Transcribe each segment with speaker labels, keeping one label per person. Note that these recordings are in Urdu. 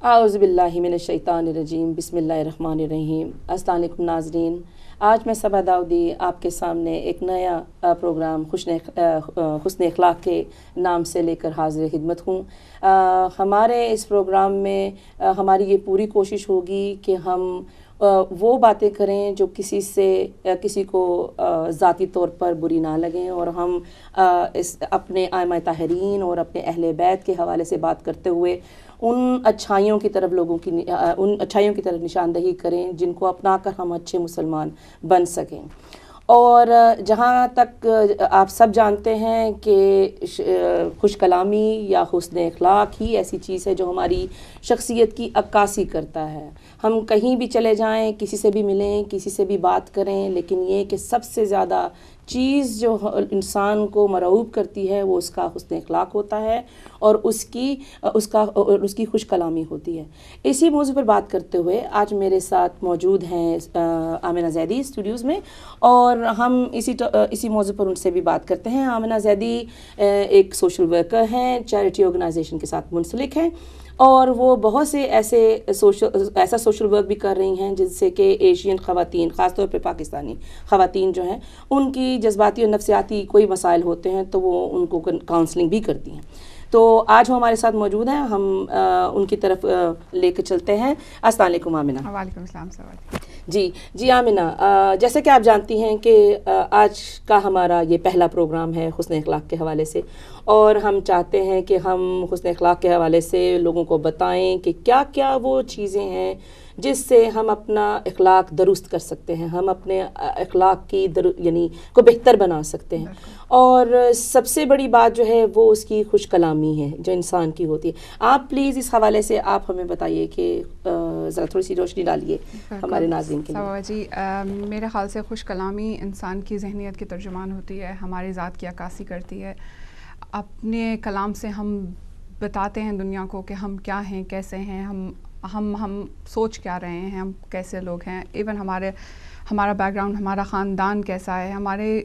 Speaker 1: اعوذ باللہ من الشیطان الرجیم، بسم اللہ الرحمن الرحیم۔ السلام علیکم ناظرین، آج میں صبا داؤدی آپ کے سامنے ایک نیا پروگرام حسن اخلاق کے نام سے لے کر حاضر خدمت ہوں۔ ہمارے اس پروگرام میں ہماری یہ پوری کوشش ہوگی کہ ہم وہ باتیں کریں جو کسی کو ذاتی طور پر بری نہ لگیں، اور ہم اپنے ائمہ طاہرین اور اپنے اہل بیت کے حوالے سے بات کرتے ہوئے ان اچھائیوں کی طرف نشاندہی کریں جن کو اپنا کر ہم اچھے مسلمان بن سکیں۔ اور جہاں تک آپ سب جانتے ہیں کہ خوش کلامی یا حسن اخلاق ہی ایسی چیز ہے جو ہماری شخصیت کی عکاسی کرتا ہے۔ ہم کہیں بھی چلے جائیں، کسی سے بھی ملیں، کسی سے بھی بات کریں، لیکن یہ کہ سب سے زیادہ چیز جو انسان کو مرعوب کرتی ہے وہ اس کا حسن اخلاق ہوتا ہے، اور اس کی خوش کلامی ہوتی ہے۔ اسی موضوع پر بات کرتے ہوئے آج میرے ساتھ موجود ہیں آمنہ زیدی اسٹوڈیوز میں، اور ہم اسی موضوع پر ان سے بھی بات کرتے ہیں۔ آمنہ زیدی ایک سوشل ورکر ہیں، چیریٹی آرگنائزیشن کے ساتھ منسلک ہیں، اور وہ بہت سے ایسا سوشل ورک بھی کر رہی ہیں جن سے کہ ایشین خواتین، خاص طور پہ پاکستانی خواتین جو ہیں، ان کی جذباتی اور نفسیاتی کوئی مسائل ہوتے ہیں تو وہ ان کو کاؤنسلنگ بھی کرتی ہیں۔ تو آج وہ ہمارے ساتھ موجود ہیں، ہم ان کی طرف لے کے چلتے ہیں۔ السلام علیکم آمنہ۔
Speaker 2: وعلیکم السلام سوال۔
Speaker 1: جی آمنہ، جیسے کہ آپ جانتی ہیں کہ آج کا ہمارا یہ پہلا پروگرام ہے حسن اخلاق کے حوالے سے، اور ہم چاہتے ہیں کہ ہم حسن اخلاق کے حوالے سے لوگوں کو بتائیں کہ کیا کیا وہ چیزیں ہیں جس سے ہم اپنا اخلاق درست کر سکتے ہیں، ہم اپنے اخلاق کی کو بہتر بنا سکتے ہیں۔ اور سب سے بڑی بات جو ہے وہ اس کی خوش کلامی ہے جو انسان کی ہوتی ہے۔ آپ پلیز اس حوالے سے آپ ہمیں بتائیے کہ ذرا تھوڑی سی روشنی ڈالیے ہمارے ناظرین کے لیے۔
Speaker 2: جی، میرے خیال سے خوش کلامی انسان کی ذہنیت کی ترجمان ہوتی ہے، ہماری ذات کی عکاسی کرتی ہے۔ اپنے کلام سے ہم بتاتے ہیں دنیا کو کہ ہم کیا ہیں، کیسے ہیں، ہم سوچ کیا رہے ہیں، ہم کیسے لوگ ہیں، ایون ہمارا بیک گراؤنڈ، ہمارا خاندان کیسا ہے۔ ہمارے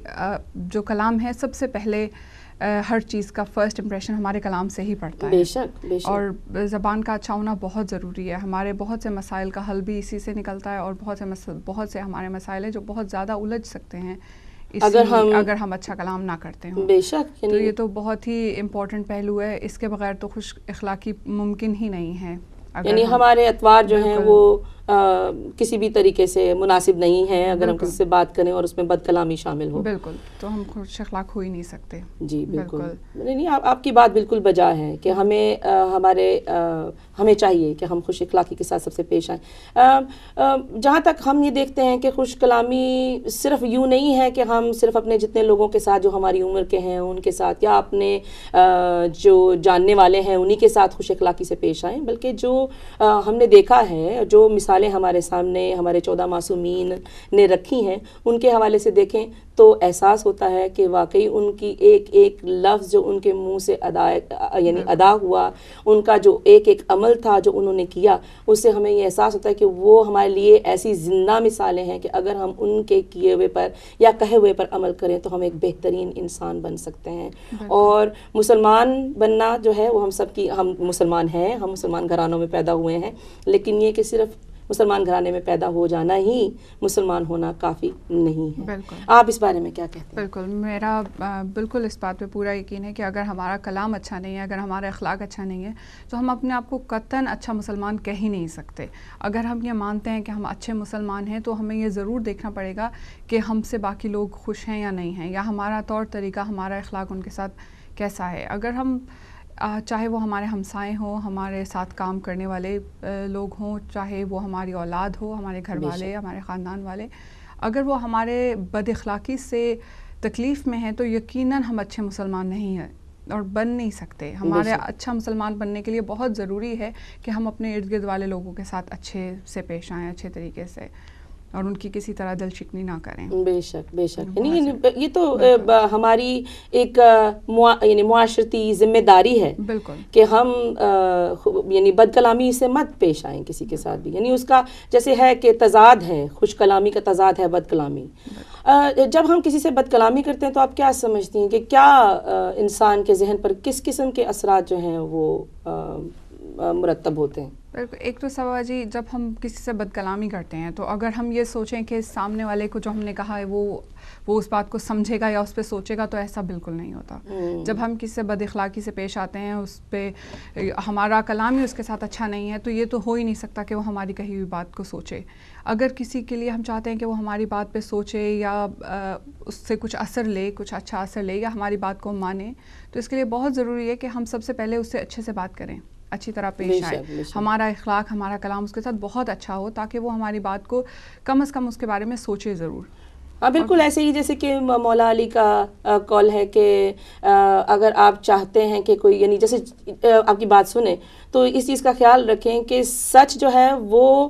Speaker 2: جو کلام ہے سب سے پہلے ہر چیز کا فرسٹ امپریشن ہمارے کلام سے ہی پڑتا ہے۔
Speaker 1: بے شک۔
Speaker 2: اور زبان کا اچھا ہونا بہت ضروری ہے۔ ہمارے بہت سے مسائل کا حل بھی اسی سے نکلتا ہے، اور بہت سے ہمارے مسائل ہیں جو بہت زیادہ الجھ سکتے ہیں اگر ہم اچھا کلام نہ کرتے ہوں۔
Speaker 1: بے شک،
Speaker 2: تو یہ تو بہت ہی امپورٹنٹ پہلو ہے، اس کے بغیر تو خوش اخلاقی ممکن ہی نہیں ہے۔
Speaker 1: یعنی ہمارے اطوار جو ہیں وہ کسی بھی طریقے سے مناسب نہیں ہے اگر ہم کسی سے بات کریں اور اس میں بد کلامی شامل ہو۔
Speaker 2: بالکل، تو ہم خوش اخلاق ہو ہی نہیں سکتے۔
Speaker 1: جی بالکل، نہیں آپ کی بات بالکل بجا ہے کہ ہمیں چاہیے کہ ہم خوش اخلاقی کے ساتھ سب سے پیش آئیں۔ جہاں تک ہم یہ دیکھتے ہیں کہ خوش کلامی صرف یوں نہیں ہے کہ ہم صرف اپنے جتنے لوگوں کے ساتھ جو ہماری عمر کے ہیں ان کے ساتھ، یا اپنے جو جاننے والے ہیں انہی کے ساتھ خوش اخلاقی سے پیش آئیں، بلکہ جو ہم نے دیکھا ہے، جو مثالیں ہمارے سامنے ہمارے 14 معصومین نے رکھی ہیں، ان کے حوالے سے دیکھیں تو احساس ہوتا ہے کہ واقعی ان کی ایک ایک لفظ جو ان کے منہ سے ادا ہوا، ان کا جو ایک ایک عمل تھا جو انہوں نے کیا، اس سے ہمیں یہ احساس ہوتا ہے کہ وہ ہمارے لیے ایسی زندہ مثالیں ہیں کہ اگر ہم ان کے کیے ہوئے پر یا کہے ہوئے پر عمل کریں تو ہم ایک بہترین انسان بن سکتے ہیں۔ اور مسلمان بننا جو ہے وہ ہم مسلمان ہیں، ہم مسلمان گھرانوں میں پیدا ہوئے ہیں، لیکن یہ کہ صرف مسلمان گھرانے میں پیدا ہو جانا ہی مسلمان ہونا کافی نہیں ہے۔
Speaker 2: بالکل،
Speaker 1: آپ اس بارے میں کیا کہتے ہیں؟
Speaker 2: بالکل، میرا بالکل اس بات پہ پورا یقین ہے کہ اگر ہمارا کلام اچھا نہیں ہے، اگر ہمارا اخلاق اچھا نہیں ہے، تو ہم اپنے آپ کو قطعاً اچھا مسلمان کہہ ہی نہیں سکتے۔ اگر ہم یہ مانتے ہیں کہ ہم اچھے مسلمان ہیں تو ہمیں یہ ضرور دیکھنا پڑے گا کہ ہم سے باقی لوگ خوش ہیں یا نہیں ہیں، یا ہمارا طور طریقہ، ہمارا اخلاق ان کے ساتھ کیسا ہے۔ اگر ہم چاہے وہ ہمارے ہمسائے ہوں، ہمارے ساتھ کام کرنے والے لوگ ہوں، چاہے وہ ہماری اولاد ہو، ہمارے گھر والے، ہمارے خاندان والے، اگر وہ ہمارے بد اخلاقی سے تکلیف میں ہیں تو یقیناً ہم اچھے مسلمان نہیں ہیں اور بن نہیں سکتے۔ ہمارے اچھا مسلمان بننے کے لیے بہت ضروری ہے کہ ہم اپنے ارد گرد والے لوگوں کے ساتھ اچھے سے پیش آئیں، اچھے طریقے سے، اور ان کی کسی طرح دل شکنی نہ کریں۔
Speaker 1: بے شک، بے شک، یعنی یہ تو ہماری ایک معاشرتی ذمہ داری ہے
Speaker 2: بالکل
Speaker 1: کہ ہم یعنی بد کلامی سے مت پیش آئیں کسی کے ساتھ بھی، یعنی اس کا جیسے ہے کہ تضاد ہے، خوش کلامی کا تضاد ہے بد کلامی۔ جب ہم کسی سے بد کلامی کرتے ہیں تو آپ کیا سمجھتی ہیں کہ کیا انسان کے ذہن پر کس قسم کے اثرات جو ہیں وہ مرتب ہوتے ہیں؟
Speaker 2: ایک تو سوا جی جب ہم کسی سے بد کلامی کرتے ہیں تو اگر ہم یہ سوچیں کہ سامنے والے کو جو ہم نے کہا ہے وہ اس بات کو سمجھے گا یا اس پہ سوچے گا، تو ایسا بالکل نہیں ہوتا. جب ہم کسی سے بد اخلاقی سے پیش آتے ہیں، اس پہ ہمارا کلام ہی اس کے ساتھ اچھا نہیں ہے، تو یہ تو ہو ہی نہیں سکتا کہ وہ ہماری کہی ہوئی بات کو سوچے. اگر کسی کے لیے ہم چاہتے ہیں کہ وہ ہماری بات پہ سوچے یا اس سے کچھ اثر لے، کچھ اچھا اثر لے یا ہماری بات کو مانے، تو اس کے لیے بہت ضروری ہے کہ ہم سب سے پہلے اس سے اچھے سے بات کریں، اچھی طرح پیش آئے، ہمارا اخلاق، ہمارا کلام اس کے ساتھ بہت اچھا ہو تاکہ وہ ہماری بات کو کم از کم اس کے بارے میں سوچے ضرور.
Speaker 1: ہاں بالکل ایسے ہی جیسے کہ مولا علی کا قول ہے کہ اگر آپ چاہتے ہیں کہ کوئی یعنی جیسے آپ کی بات سنیں تو اس چیز کا خیال رکھیں کہ سچ جو ہے وہ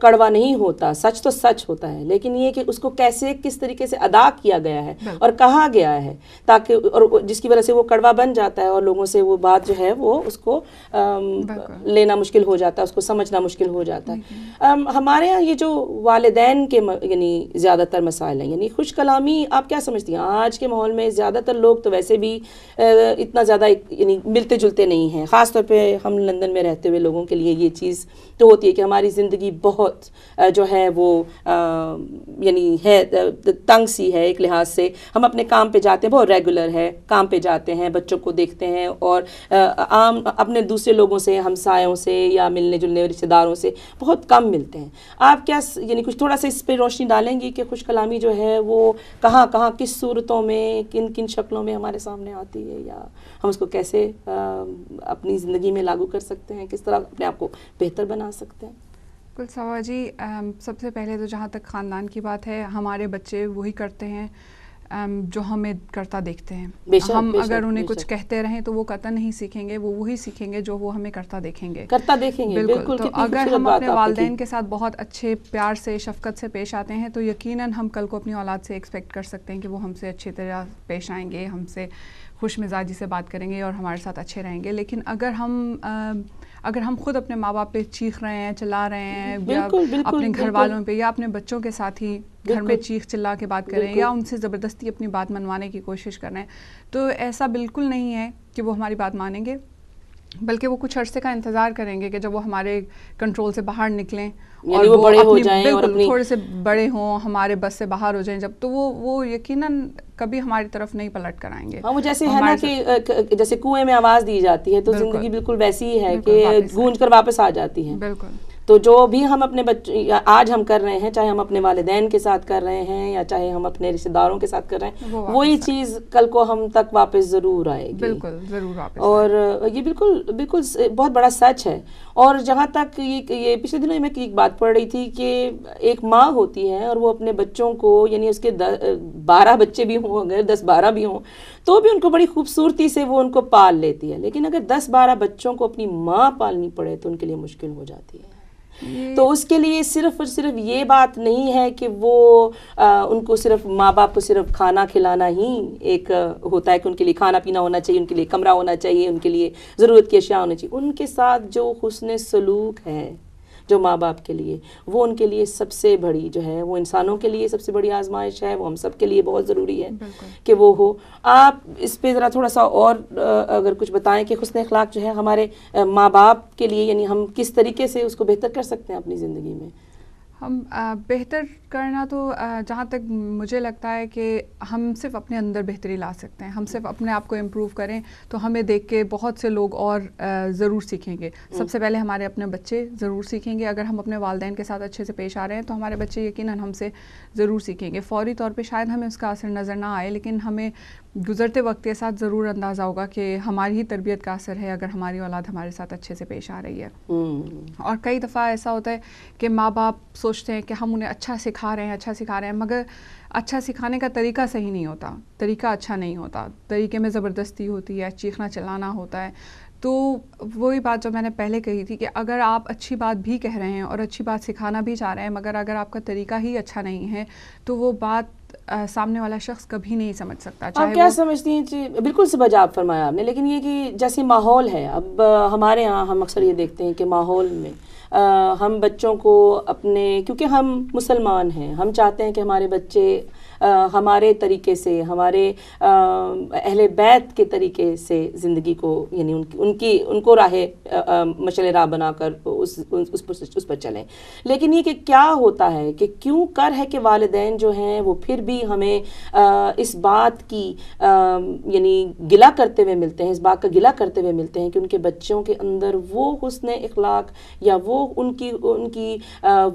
Speaker 1: کڑوا نہیں ہوتا، سچ تو سچ ہوتا ہے، لیکن یہ کہ اس کو کیسے کس طریقے سے ادا کیا گیا ہے اور کہا گیا ہے، تاکہ اور جس کی وجہ سے وہ کڑوا بن جاتا ہے اور لوگوں سے وہ بات جو ہے وہ اس کو لینا مشکل ہو جاتا ہے، اس کو سمجھنا مشکل ہو جاتا ہے. ہمارے یہاں یہ جو والدین کے یعنی زیادہ تر مسائل ہیں، یعنی خوش کلامی آپ کیا سمجھتی ہیں؟ آج کے ماحول میں زیادہ تر لوگ تو ویسے بھی اتنا زیادہ یعنی ملتے جلتے نہیں ہیں، خاص طور پہ ہم لندن میں رہتے ہوئے لوگوں کے لیے یہ چیز تو ہوتی ہے کہ ہماری زندگی بہت جو ہے وہ یعنی ہے تنگ سی ہے. ایک لحاظ سے ہم اپنے کام پہ جاتے ہیں، بہت ریگولر ہے، کام پہ جاتے ہیں، بچوں کو دیکھتے ہیں اور عام اپنے دوسرے لوگوں سے، ہمسایوں سے یا ملنے جلنے رشتہ داروں سے بہت کم ملتے ہیں. آپ کیا یعنی کچھ تھوڑا سا اس پہ روشنی ڈالیں گی کہ خوش کلامی جو ہے وہ کہاں کہاں کس صورتوں میں کن کن شکلوں میں ہمارے سامنے آتی ہے، یا ہم اس کو کیسے اپنی زندگی میں لاگو کر سکتے ہیں، کس طرح اپنے آپ کو بہتر بنا سکتے ہیں؟
Speaker 2: بالکل سوا جی، سب سے پہلے تو جہاں تک خاندان کی بات ہے، ہمارے بچے وہی کرتے ہیں جو ہمیں کرتا دیکھتے ہیں. ہم اگر انہیں کچھ کہتے رہیں تو وہ قطعاً نہیں سیکھیں گے، وہ وہی سیکھیں گے جو وہ ہمیں کرتا دیکھیں گے. بالکل. تو اگر ہم اپنے والدین کے ساتھ بہت اچھے پیار سے، شفقت سے پیش آتے ہیں تو یقیناً ہم کل کو اپنی اولاد سے ایکسپیکٹ کر سکتے ہیں کہ وہ ہم سے اچھی طرح پیش آئیں گے، ہم سے خوش مزاجی سے بات کریں گے اور ہمارے ساتھ اچھے رہیں گے. لیکن اگر ہم خود اپنے ماں باپ پہ چیخ رہے ہیں، چلا رہے ہیں، یا اپنے گھر والوں پہ یا اپنے بچوں کے ساتھ ہی گھر میں چیخ چلا کے بات کریں یا ان سے زبردستی اپنی بات منوانے کی کوشش کر رہے ہیں، تو ایسا بالکل نہیں ہے کہ وہ ہماری بات مانیں گے، بلکہ وہ کچھ عرصے کا انتظار کریں گے کہ جب وہ ہمارے کنٹرول سے باہر نکلیں اور وہ بڑے ہو جائیں، بالکل تھوڑے سے بڑے ہوں، ہمارے بس سے باہر ہو جائیں، جب تو وہ یقیناً کبھی ہماری طرف نہیں پلٹ کر آئیں گے.
Speaker 1: ہاں، وہ جیسے ہے نا کہ جیسے کنویں میں آواز دی جاتی ہے تو زندگی بالکل ویسی ہی ہے کہ گونج کر واپس آ جاتی ہے.
Speaker 2: بالکل.
Speaker 1: تو جو بھی ہم اپنے بچے آج ہم کر رہے ہیں، چاہے ہم اپنے والدین کے ساتھ کر رہے ہیں یا چاہے ہم اپنے رشتہ داروں کے ساتھ کر رہے ہیں، وہی چیز کل کو ہم تک واپس ضرور آئے گی.
Speaker 2: بالکل ضرور واپس.
Speaker 1: اور یہ بالکل بہت بڑا سچ ہے. اور جہاں تک یہ پچھلے دنوں میں ایک بات پڑھ رہی تھی کہ ایک ماں ہوتی ہے اور وہ اپنے بچوں کو، یعنی اس کے 12 بچے بھی ہوں، اگر 10-12 بھی ہوں تو بھی ان کو بڑی خوبصورتی سے وہ ان کو پال لیتی ہے، لیکن اگر 10-12 بچوں کو اپنی ماں پالنی پڑے تو ان کے لیے مشکل ہو جاتی ہے. تو اس کے لیے صرف اور صرف یہ بات نہیں ہے کہ وہ ان کو صرف ماں باپ کو صرف کھانا کھلانا ہی ایک ہوتا ہے کہ ان کے لیے کھانا پینا ہونا چاہیے، ان کے لیے کمرہ ہونا چاہیے، ان کے لیے ضرورت کی اشیاء ہونی چاہیے. ان کے ساتھ جو حسن سلوک ہے جو ماں باپ کے لیے، وہ ان کے لیے سب سے بڑی جو ہے، وہ انسانوں کے لیے سب سے بڑی آزمائش ہے، وہ ہم سب کے لیے بہت ضروری ہے کہ وہ ہو. آپ اس پہ ذرا تھوڑا سا اور اگر کچھ بتائیں کہ حسن اخلاق جو ہے ہمارے ماں باپ کے لیے، یعنی ہم کس طریقے سے اس کو بہتر کر سکتے ہیں اپنی زندگی میں؟
Speaker 2: ہم بہتر کرنا تو جہاں تک مجھے لگتا ہے کہ ہم صرف اپنے اندر بہتری لا سکتے ہیں. ہم صرف اپنے آپ کو امپروو کریں تو ہمیں دیکھ کے بہت سے لوگ اور ضرور سیکھیں گے. سب سے پہلے ہمارے اپنے بچے ضرور سیکھیں گے. اگر ہم اپنے والدین کے ساتھ اچھے سے پیش آ رہے ہیں تو ہمارے بچے یقیناً ہم سے ضرور سیکھیں گے. فوری طور پہ شاید ہمیں اس کا اثر نظر نہ آئے، لیکن ہمیں گزرتے وقت کے ساتھ ضرور اندازہ ہوگا کہ ہماری ہی تربیت کا اثر ہے اگر ہماری اولاد ہمارے ساتھ اچھے سے پیش آ رہی ہے. اور کئی دفعہ ایسا ہوتا ہے کہ ماں باپ سوچتے ہیں کہ ہم انہیں اچھا سکھا رہے ہیں، مگر اچھا سکھانے کا طریقہ صحیح نہیں ہوتا، طریقہ اچھا نہیں ہوتا، طریقے میں زبردستی ہوتی ہے، چیخنا چلانا ہوتا ہے. تو وہی بات جو میں نے پہلے کہی تھی کہ اگر آپ اچھی بات بھی کہہ رہے ہیں اور اچھی بات سکھانا بھی چاہ رہے ہیں، مگر اگر آپ کا طریقہ ہی اچھا نہیں ہے تو وہ بات سامنے والا شخص کبھی نہیں سمجھ سکتا.
Speaker 1: آپ کیا سمجھتی ہیں جی؟ بالکل سے بجا آپ فرمایا آپ نے، لیکن یہ کہ جیسے ماحول ہے اب ہمارے ہاں، ہم اکثر یہ دیکھتے ہیں کہ ماحول میں ہم بچوں کو اپنے، کیونکہ ہم مسلمان ہیں، ہم چاہتے ہیں کہ ہمارے بچے ہمارے طریقے سے, ہمارے اہل بیت کے طریقے سے زندگی کو, یعنی ان کو راہ مشعل راہ بنا کر اس پر چلیں. لیکن یہ کہ کیا ہوتا ہے کہ کیوں کر ہے کہ والدین جو ہیں وہ پھر بھی ہمیں اس بات کی یعنی گلہ کرتے ہوئے ملتے ہیں, اس بات کا گلہ کرتے ہوئے ملتے ہیں کہ ان کے بچوں کے اندر وہ حسن اخلاق یا وہ ان کی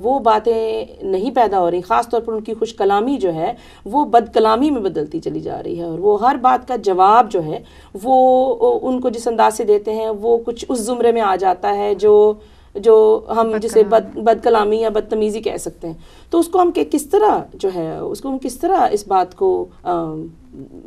Speaker 1: وہ باتیں نہیں پیدا ہو رہی, خاص طور پر ان کی خوش کلامی جو ہے وہ بد کلامی میں بدلتی چلی جا رہی ہے, اور وہ ہر بات کا جواب جو ہے وہ ان کو جس انداز سے دیتے ہیں وہ کچھ اس زمرے میں آ جاتا ہے جو ہم جسے بد کلامی یا بدتمیزی کہہ سکتے ہیں. تو اس کو ہم کس طرح جو ہے اس کو ہم کس طرح اس بات کو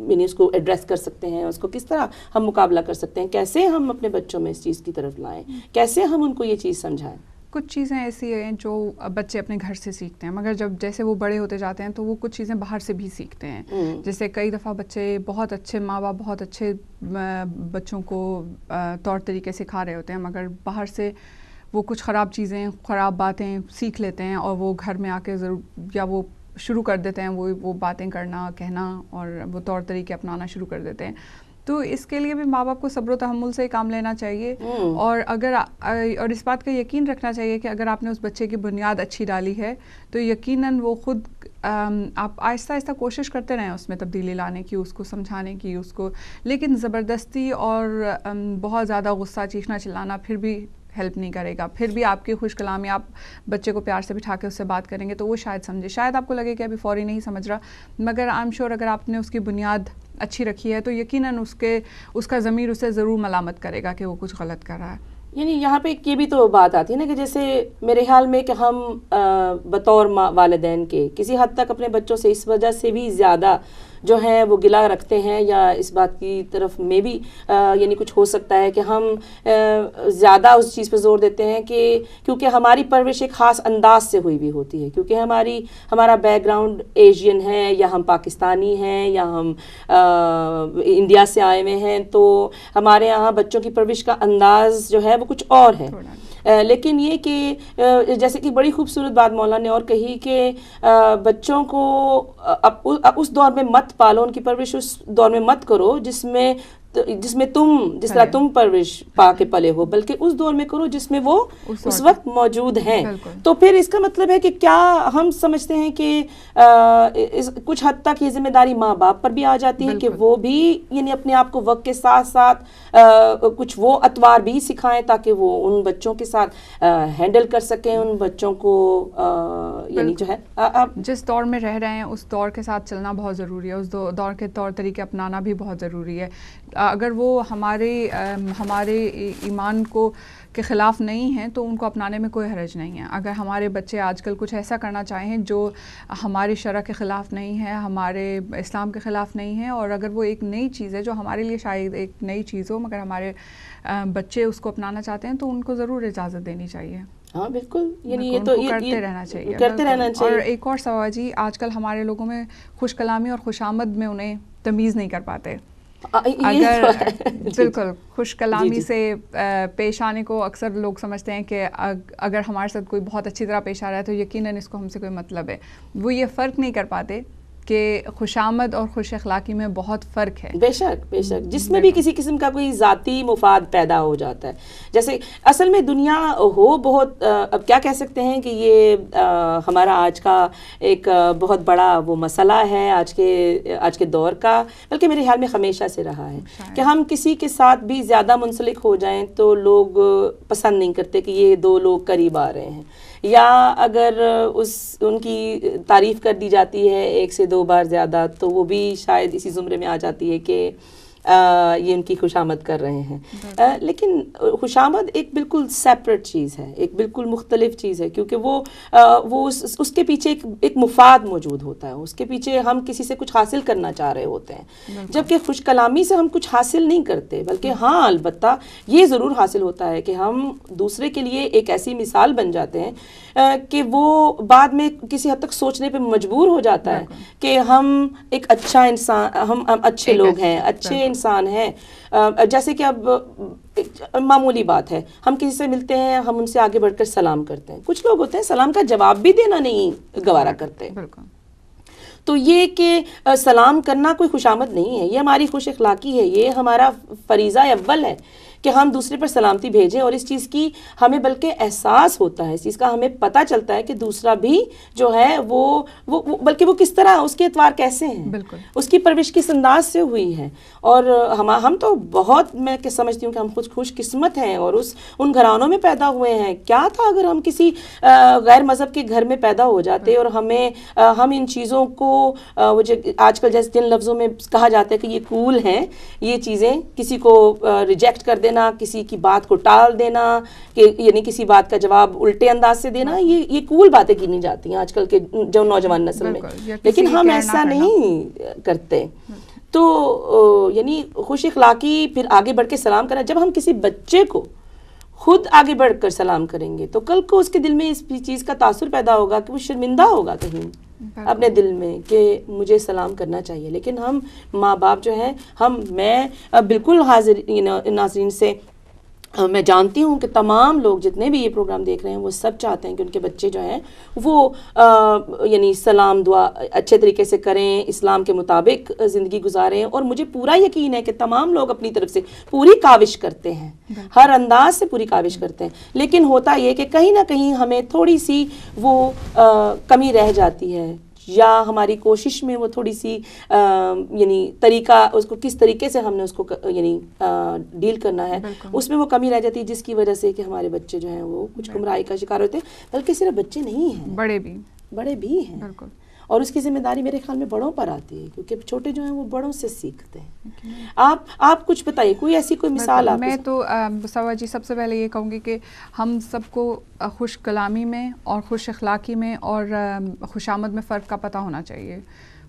Speaker 1: یعنی اس کو ایڈریس کر سکتے ہیں, اس کو کس طرح ہم مقابلہ کر سکتے ہیں, کیسے ہم اپنے بچوں میں اس چیز کی طرف لائیں, کیسے ہم ان کو یہ چیز سمجھائیں.
Speaker 2: کچھ چیزیں ایسی ہیں جو بچے اپنے گھر سے سیکھتے ہیں, مگر جب جیسے وہ بڑے ہوتے جاتے ہیں تو وہ کچھ چیزیں باہر سے بھی سیکھتے ہیں. جیسے کئی دفعہ بچے بہت اچھے ماں باپ بہت اچھے بچوں کو طور طریقے سکھا رہے ہوتے ہیں, مگر باہر سے وہ کچھ خراب چیزیں خراب باتیں سیکھ لیتے ہیں اور وہ گھر میں آ کے ضرور یا وہ شروع کر دیتے ہیں وہ باتیں کرنا کہنا اور وہ طور طریقے اپنانا شروع کر دیتے ہیں. تو اس کے لیے بھی ماں باپ کو صبر و تحمل سے کام لینا چاہیے, اور اس بات کا یقین رکھنا چاہیے کہ اگر آپ نے اس بچے کی بنیاد اچھی ڈالی ہے تو یقیناً وہ خود آپ آہستہ آہستہ کوشش کرتے رہیں اس میں تبدیلی لانے کی, اس کو سمجھانے کی, اس کو, لیکن زبردستی اور بہت زیادہ غصہ چیخنا چلانا پھر بھی ہیلپ نہیں کرے گا. پھر بھی آپ کی خوش کلامی, آپ بچے کو پیار سے بٹھا کے اس سے بات کریں گے تو وہ شاید سمجھے. شاید آپ کو لگے کہ ابھی فوری نہیں سمجھ رہا, مگر آئی ایم شیور اگر آپ نے اس کی بنیاد اچھی رکھی ہے تو یقیناً اس کا ضمیر اسے ضرور ملامت کرے گا کہ وہ کچھ غلط کر رہا ہے.
Speaker 1: یعنی یہاں پہ یہ بھی تو بات آتی ہے نا کہ جیسے میرے خیال میں کہ ہم بطور والدین کے کسی حد تک اپنے بچوں سے اس وجہ سے بھی زیادہ جو ہیں وہ گلہ رکھتے ہیں, یا اس بات کی طرف میں بھی یعنی کچھ ہو سکتا ہے کہ ہم زیادہ اس چیز پہ زور دیتے ہیں کہ کیونکہ ہماری پرورش ایک خاص انداز سے ہوئی بھی ہوتی ہے, کیونکہ ہمارا بیک گراؤنڈ ایشین ہے یا ہم پاکستانی ہیں یا ہم انڈیا سے آئے ہوئے ہیں, تو ہمارے یہاں بچوں کی پرورش کا انداز جو ہے وہ کچھ اور ہے. لیکن یہ کہ جیسے کہ بڑی خوبصورت بات مولانا نے اور کہی کہ بچوں کو اس دور میں مت پالو, ان کی پرورش اس دور میں مت کرو جس میں تم جس طرح تم پرورش پا کے پلے ہو, بلکہ اس دور میں کرو جس میں وہ اس وقت موجود ہیں. تو پھر اس کا مطلب ہے کہ کیا ہم سمجھتے ہیں کہ کچھ حد تک یہ ذمہ داری ماں باپ پر بھی آ جاتی ہے کہ وہ بھی یعنی اپنے آپ کو وقت کے ساتھ ساتھ کچھ وہ اطوار بھی سکھائیں تاکہ وہ ان بچوں کے ساتھ ہینڈل کر سکیں, ان بچوں کو یعنی جو ہے
Speaker 2: جس دور میں رہ رہے ہیں اس دور کے ساتھ چلنا بہت ضروری ہے, اس دور کے طور طریقے اپنانا بھی بہت ضروری ہے. اگر وہ ہمارے ایمان کے خلاف نہیں ہیں تو ان کو اپنانے میں کوئی حرج نہیں ہے. اگر ہمارے بچے آج کل کچھ ایسا کرنا چاہیں جو ہماری شرع کے خلاف نہیں ہے, ہمارے اسلام کے خلاف نہیں ہے, اور اگر وہ ایک نئی چیز ہے جو ہمارے لیے شاید ایک نئی چیز ہو مگر ہمارے بچے اس کو اپنانا چاہتے ہیں تو ان کو ضرور اجازت دینی چاہیے.
Speaker 1: ہاں بالکل, یعنی یہ تو
Speaker 2: کرتے رہنا چاہیے. اور ایک اور سوال جی, آج کل ہمارے لوگوں میں خوش کلامی اور خوش آمد میں انہیں تمیز نہیں کر پاتے. اگر بالکل خوش کلامی سے پیش آنے کو اکثر لوگ سمجھتے ہیں کہ اگر ہمارے ساتھ کوئی بہت اچھی طرح پیش آ رہا ہے تو یقیناً اس کو ہم سے کوئی مطلب ہے. وہ یہ فرق نہیں کر پاتے کہ خوش آمد اور خوش اخلاقی میں بہت فرق ہے.
Speaker 1: بے شک جس میں بھی کسی قسم کا کوئی ذاتی مفاد پیدا ہو جاتا ہے. جیسے اصل میں دنیا ہو بہت اب کیا کہہ سکتے ہیں کہ یہ ہمارا آج کا ایک بہت بڑا وہ مسئلہ ہے آج کے دور کا, بلکہ میرے خیال میں ہمیشہ سے رہا ہے کہ ہم کسی کے ساتھ بھی زیادہ منسلک ہو جائیں تو لوگ پسند نہیں کرتے کہ یہ دو لوگ قریب آ رہے ہیں, یا اگر ان کی تعریف کر دی جاتی ہے ایک سے دو بار زیادہ تو وہ بھی شاید اسی زمرے میں آ جاتی ہے کہ یہ ان کی خوشامد کر رہے ہیں. لیکن خوشامد ایک بالکل سیپریٹ چیز ہے, ایک بالکل مختلف چیز ہے, کیونکہ وہ اس کے پیچھے ایک مفاد موجود ہوتا ہے, اس کے پیچھے ہم کسی سے کچھ حاصل کرنا چاہ رہے ہوتے ہیں, جبکہ خوش کلامی سے ہم کچھ حاصل نہیں کرتے, بلکہ ہاں البتہ یہ ضرور حاصل ہوتا ہے کہ ہم دوسرے کے لیے ایک ایسی مثال بن جاتے ہیں کہ وہ بعد میں کسی حد تک سوچنے پہ مجبور ہو جاتا ہے کہ ہم ایک اچھا انسان, ہم اچھے لوگ ہیں, اچھے انسان ہیں. جیسے کہ اب معمولی بات ہے, ہم کسی سے ملتے ہیں, ہم ان سے آگے بڑھ کر سلام کرتے ہیں. کچھ لوگ ہوتے ہیں سلام کا جواب بھی دینا نہیں گوارا کرتے. تو یہ کہ سلام کرنا کوئی خوشامد نہیں ہے، یہ ہماری خوش اخلاقی ہے، یہ ہمارا فریضہ اول ہے کہ ہم دوسرے پر سلامتی بھیجیں، اور اس چیز کی ہمیں بلکہ احساس ہوتا ہے، اس چیز کا ہمیں پتہ چلتا ہے کہ دوسرا بھی جو ہے وہ بلکہ وہ کس طرح، اس کے اعتبار کیسے ہیں،
Speaker 2: بالکل
Speaker 1: اس کی پرورش کس انداز سے ہوئی ہے. اور ہم تو بہت، میں کہ سمجھتی ہوں کہ ہم خود خوش قسمت ہیں اور ان گھرانوں میں پیدا ہوئے ہیں. کیا تھا اگر ہم کسی غیر مذہب کے گھر میں پیدا ہو جاتے اور ہم ان چیزوں کو وہ جو آج کل جیسے جن لفظوں میں کہا جاتا ہے کہ یہ کول ہیں، یہ چیزیں کسی کو ریجیکٹ کر دینا، کسی کی بات کو ٹال دینا، کہ یعنی کسی بات کا جواب الٹے انداز سے دینا، یہ کول باتیں کی نہیں جاتی ہیں آج کل کے جو نوجوان نسل میں، لیکن ہم ایسا نہیں کرتے. تو یعنی خوش اخلاقی، پھر آگے بڑھ کے سلام کرنا. جب ہم کسی بچے کو خود آگے بڑھ کر سلام کریں گے تو کل کو اس کے دل میں اس چیز کا تاثر پیدا ہوگا کہ وہ شرمندہ ہوگا کہیں اپنے دل میں کہ مجھے سلام کرنا چاہیے. لیکن ہم ماں باپ جو ہیں، میں بالکل حاضر ناظرین سے میں جانتی ہوں کہ تمام لوگ جتنے بھی یہ پروگرام دیکھ رہے ہیں وہ سب چاہتے ہیں کہ ان کے بچے جو ہیں وہ یعنی سلام دعا اچھے طریقے سے کریں، اسلام کے مطابق زندگی گزاریں. اور مجھے پورا یقین ہے کہ تمام لوگ اپنی طرف سے پوری کاوش کرتے ہیں، ہر انداز سے پوری کاوش کرتے ہیں. لیکن ہوتا یہ کہ کہیں نہ کہیں ہمیں تھوڑی سی وہ کمی رہ جاتی ہے، یا ہماری کوشش میں وہ تھوڑی سی یعنی طریقہ، اس کو کس طریقے سے ہم نے اس کو یعنی ڈیل کرنا ہے، اس میں وہ کمی رہ جاتی ہے، جس کی وجہ سے کہ ہمارے بچے جو ہیں وہ کچھ گمراہی کا شکار ہوتے ہیں. بلکہ صرف بچے نہیں ہیں، بڑے بھی ہیں. بالکل. اور اس کی ذمہ داری میرے خیال میں بڑوں پر آتی ہے، کیونکہ چھوٹے جو ہیں وہ بڑوں سے سیکھتے ہیں. آپ کچھ بتائیے، کوئی ایسی کوئی مثال آپ؟
Speaker 2: میں تو سوا جی سب سے پہلے یہ کہوں گی کہ ہم سب کو خوش کلامی میں اور خوش اخلاقی میں اور خوش آمد میں فرق کا پتہ ہونا چاہیے.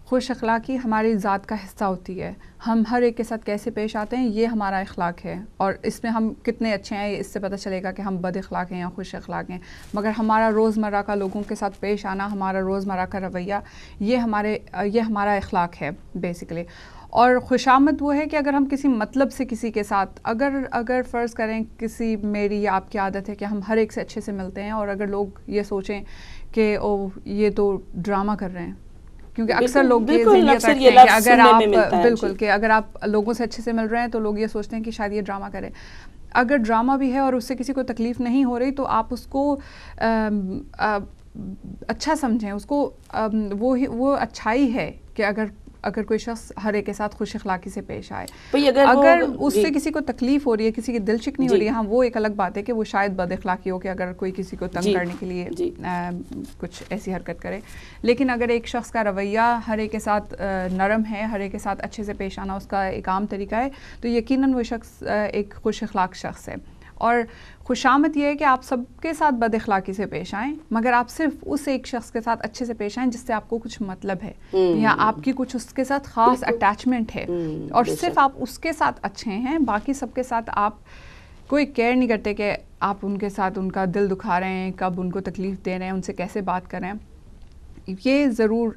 Speaker 2: خوش اخلاقی ہماری ذات کا حصہ ہوتی ہے، ہم ہر ایک کے ساتھ کیسے پیش آتے ہیں یہ ہمارا اخلاق ہے، اور اس میں ہم کتنے اچھے ہیں اس سے پتہ چلے گا کہ ہم بد اخلاق ہیں یا خوش اخلاق ہیں. مگر ہمارا روزمرہ کا لوگوں کے ساتھ پیش آنا، ہمارا روزمرہ کا رویہ، یہ ہمارا اخلاق ہے بیسیکلی. اور خوش آمد وہ ہے کہ اگر ہم کسی مطلب سے کسی کے ساتھ، اگر فرض کریں کسی میری یا آپ کی عادت ہے کہ ہم ہر ایک سے اچھے سے ملتے ہیں، اور اگر لوگ یہ سوچیں کہ یہ تو ڈرامہ کر رہے ہیں، کیونکہ اکثر لوگ یہ ذہنیت رکھتے ہیں کہ اگر آپ بالکل کہ اگر آپ لوگوں سے اچھے سے مل رہے ہیں تو لوگ یہ سوچتے ہیں کہ شاید یہ ڈرامہ کرے. اگر ڈرامہ بھی ہے اور اس سے کسی کو تکلیف نہیں ہو رہی تو آپ اس کو اچھا سمجھیں، اس کو وہ اچھائی ہے کہ اگر کوئی شخص ہر ایک کے ساتھ خوش اخلاقی سے پیش آئے. اگر اس سے کسی کو تکلیف ہو رہی ہے، کسی کی دل شکنی ہو رہی ہے، ہاں وہ ایک الگ بات ہے کہ وہ شاید بد اخلاقی ہو کہ اگر کوئی کسی کو تنگ کرنے کے لیے کچھ ایسی حرکت کرے. لیکن اگر ایک شخص کا رویہ ہر ایک کے ساتھ نرم ہے، ہر ایک کے ساتھ اچھے سے پیش آنا اس کا ایک عام طریقہ ہے، تو یقیناً وہ شخص ایک خوش اخلاق شخص ہے. اور خوش آمد یہ ہے کہ آپ سب کے ساتھ بد اخلاقی سے پیش آئیں، مگر آپ صرف اس ایک شخص کے ساتھ اچھے سے پیش آئیں جس سے آپ کو کچھ مطلب ہے یا آپ کی کچھ اس کے ساتھ خاص اٹیچمنٹ ہے، اور صرف آپ اس کے ساتھ اچھے ہیں، باقی سب کے ساتھ آپ کوئی کیئر نہیں کرتے کہ آپ ان کے ساتھ ان کا دل دکھا رہے ہیں، کب ان کو تکلیف دے رہے ہیں، ان سے کیسے بات کر رہے ہیں. یہ ضرور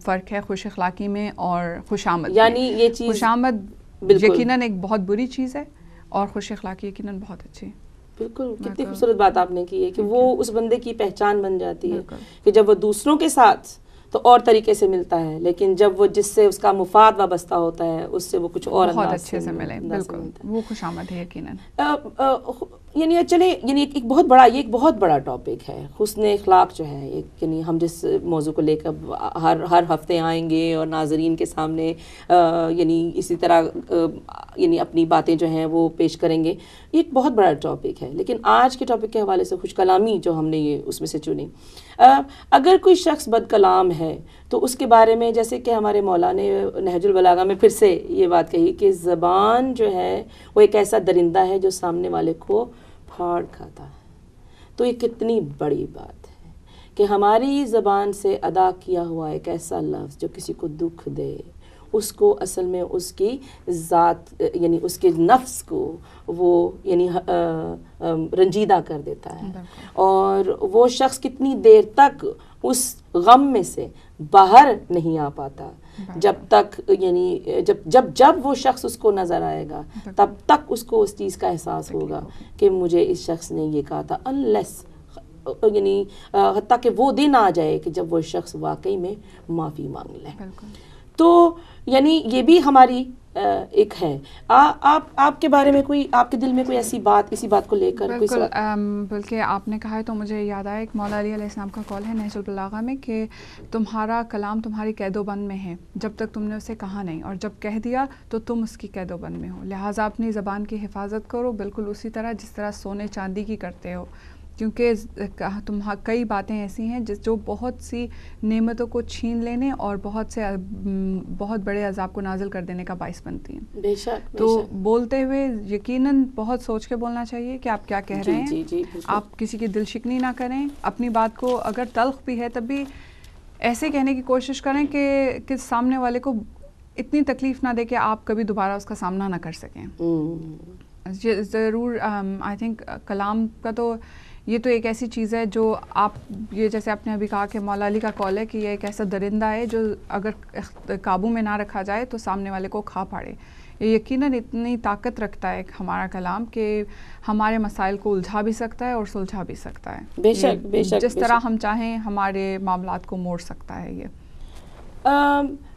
Speaker 2: فرق ہے خوش اخلاقی میں اور خوش آمد.
Speaker 1: یعنی یہ چیز،
Speaker 2: خوش آمد یقیناً ایک بہت بری چیز ہے اور خوش اخلاقی یقیناً بہت اچھی.
Speaker 1: بالکل، کتنی خوبصورت بات آپ نے کی ہے کہ وہ اس بندے کی پہچان بن جاتی ہے کہ جب وہ دوسروں کے ساتھ تو اور طریقے سے ملتا ہے، لیکن جب وہ جس سے اس کا مفاد وابستہ ہوتا ہے اس سے وہ کچھ اور
Speaker 2: بہت اچھے سے ملے. بالکل وہ خوش آمد ہے یقیناً.
Speaker 1: یعنی چلے یعنی ایک بہت بڑا ٹاپک ہے حسن اخلاق جو ہے. ایک یعنی ہم جس موضوع کو لے کر ہر ہفتے آئیں گے اور ناظرین کے سامنے یعنی اسی طرح یعنی اپنی باتیں جو ہیں وہ پیش کریں گے، یہ ایک بہت بڑا ٹاپک ہے. لیکن آج کے ٹاپک کے حوالے سے خوش کلامی جو ہم نے یہ اس میں سے چنی، اگر کوئی شخص بد کلام ہے تو اس کے بارے میں جیسے کہ ہمارے مولا نے نہج البلاغہ میں پھر سے یہ بات کہی کہ زبان جو ہے وہ ایک ایسا درندہ ہے جو سامنے والے کو پھاڑ کھاتا ہے. تو یہ کتنی بڑی بات ہے کہ ہماری زبان سے ادا کیا ہوا ایک ایسا لفظ جو کسی کو دکھ دے، اس کو اصل میں اس کی ذات یعنی اس کے نفس کو وہ یعنی رنجیدہ کر دیتا ہے، اور وہ شخص کتنی دیر تک اس غم میں سے باہر نہیں آ پاتا جب تک یعنی جب وہ شخص اس کو نظر آئے گا تب تک اس کو اس چیز کا احساس ہوگا کہ مجھے اس شخص نے یہ کہا تھا. انلیس یعنی حتیٰ کہ وہ دن آ جائے کہ جب وہ شخص واقعی میں معافی مانگ لے. تو یعنی یہ بھی ہماری ایک ہے. آپ کے بارے میں کوئی، آپ کے دل میں کوئی ایسی بات، کسی بات کو لے کر کوئی سوال؟
Speaker 2: بلکہ آپ نے کہا ہے تو مجھے یاد آیا ایک مولا علی علیہ السلام کا قول ہے نہج البلاغہ میں کہ تمہارا کلام تمہاری قید و بند میں ہے جب تک تم نے اسے کہا نہیں، اور جب کہہ دیا تو تم اس کی قید و بند میں ہو. لہٰذا اپنی زبان کی حفاظت کرو بالکل اسی طرح جس طرح سونے چاندی کی کرتے ہو، کیونکہ کئی باتیں ایسی ہیں جو بہت سی نعمتوں کو چھین لینے اور بہت بڑے عذاب کو نازل کر دینے کا باعث بنتی ہیں.
Speaker 1: بے شک.
Speaker 2: تو بولتے ہوئے یقیناً بہت سوچ کے بولنا چاہیے کہ آپ کیا کہہ رہے ہیں. آپ کسی کی دل شکنی نہ کریں. اپنی بات کو اگر تلخ بھی ہے تب بھی ایسے کہنے کی کوشش کریں کہ سامنے والے کو اتنی تکلیف نہ دے کہ آپ کبھی دوبارہ اس کا سامنا نہ کر سکیں. ضرور آئی تھنک کلام کا تو یہ تو ایک ایسی چیز ہے جو آپ، یہ جیسے آپ نے ابھی کہا کہ مولا علی کا قول ہے کہ یہ ایک ایسا درندہ ہے جو اگر قابو میں نہ رکھا جائے تو سامنے والے کو کھا پاڑے. یہ یقیناً اتنی طاقت رکھتا ہے ہمارا کلام کہ ہمارے مسائل کو الجھا بھی سکتا ہے اور سلجھا بھی سکتا ہے.
Speaker 1: بے شک بے شک.
Speaker 2: جس طرح ہم چاہیں ہمارے معاملات کو موڑ سکتا ہے یہ.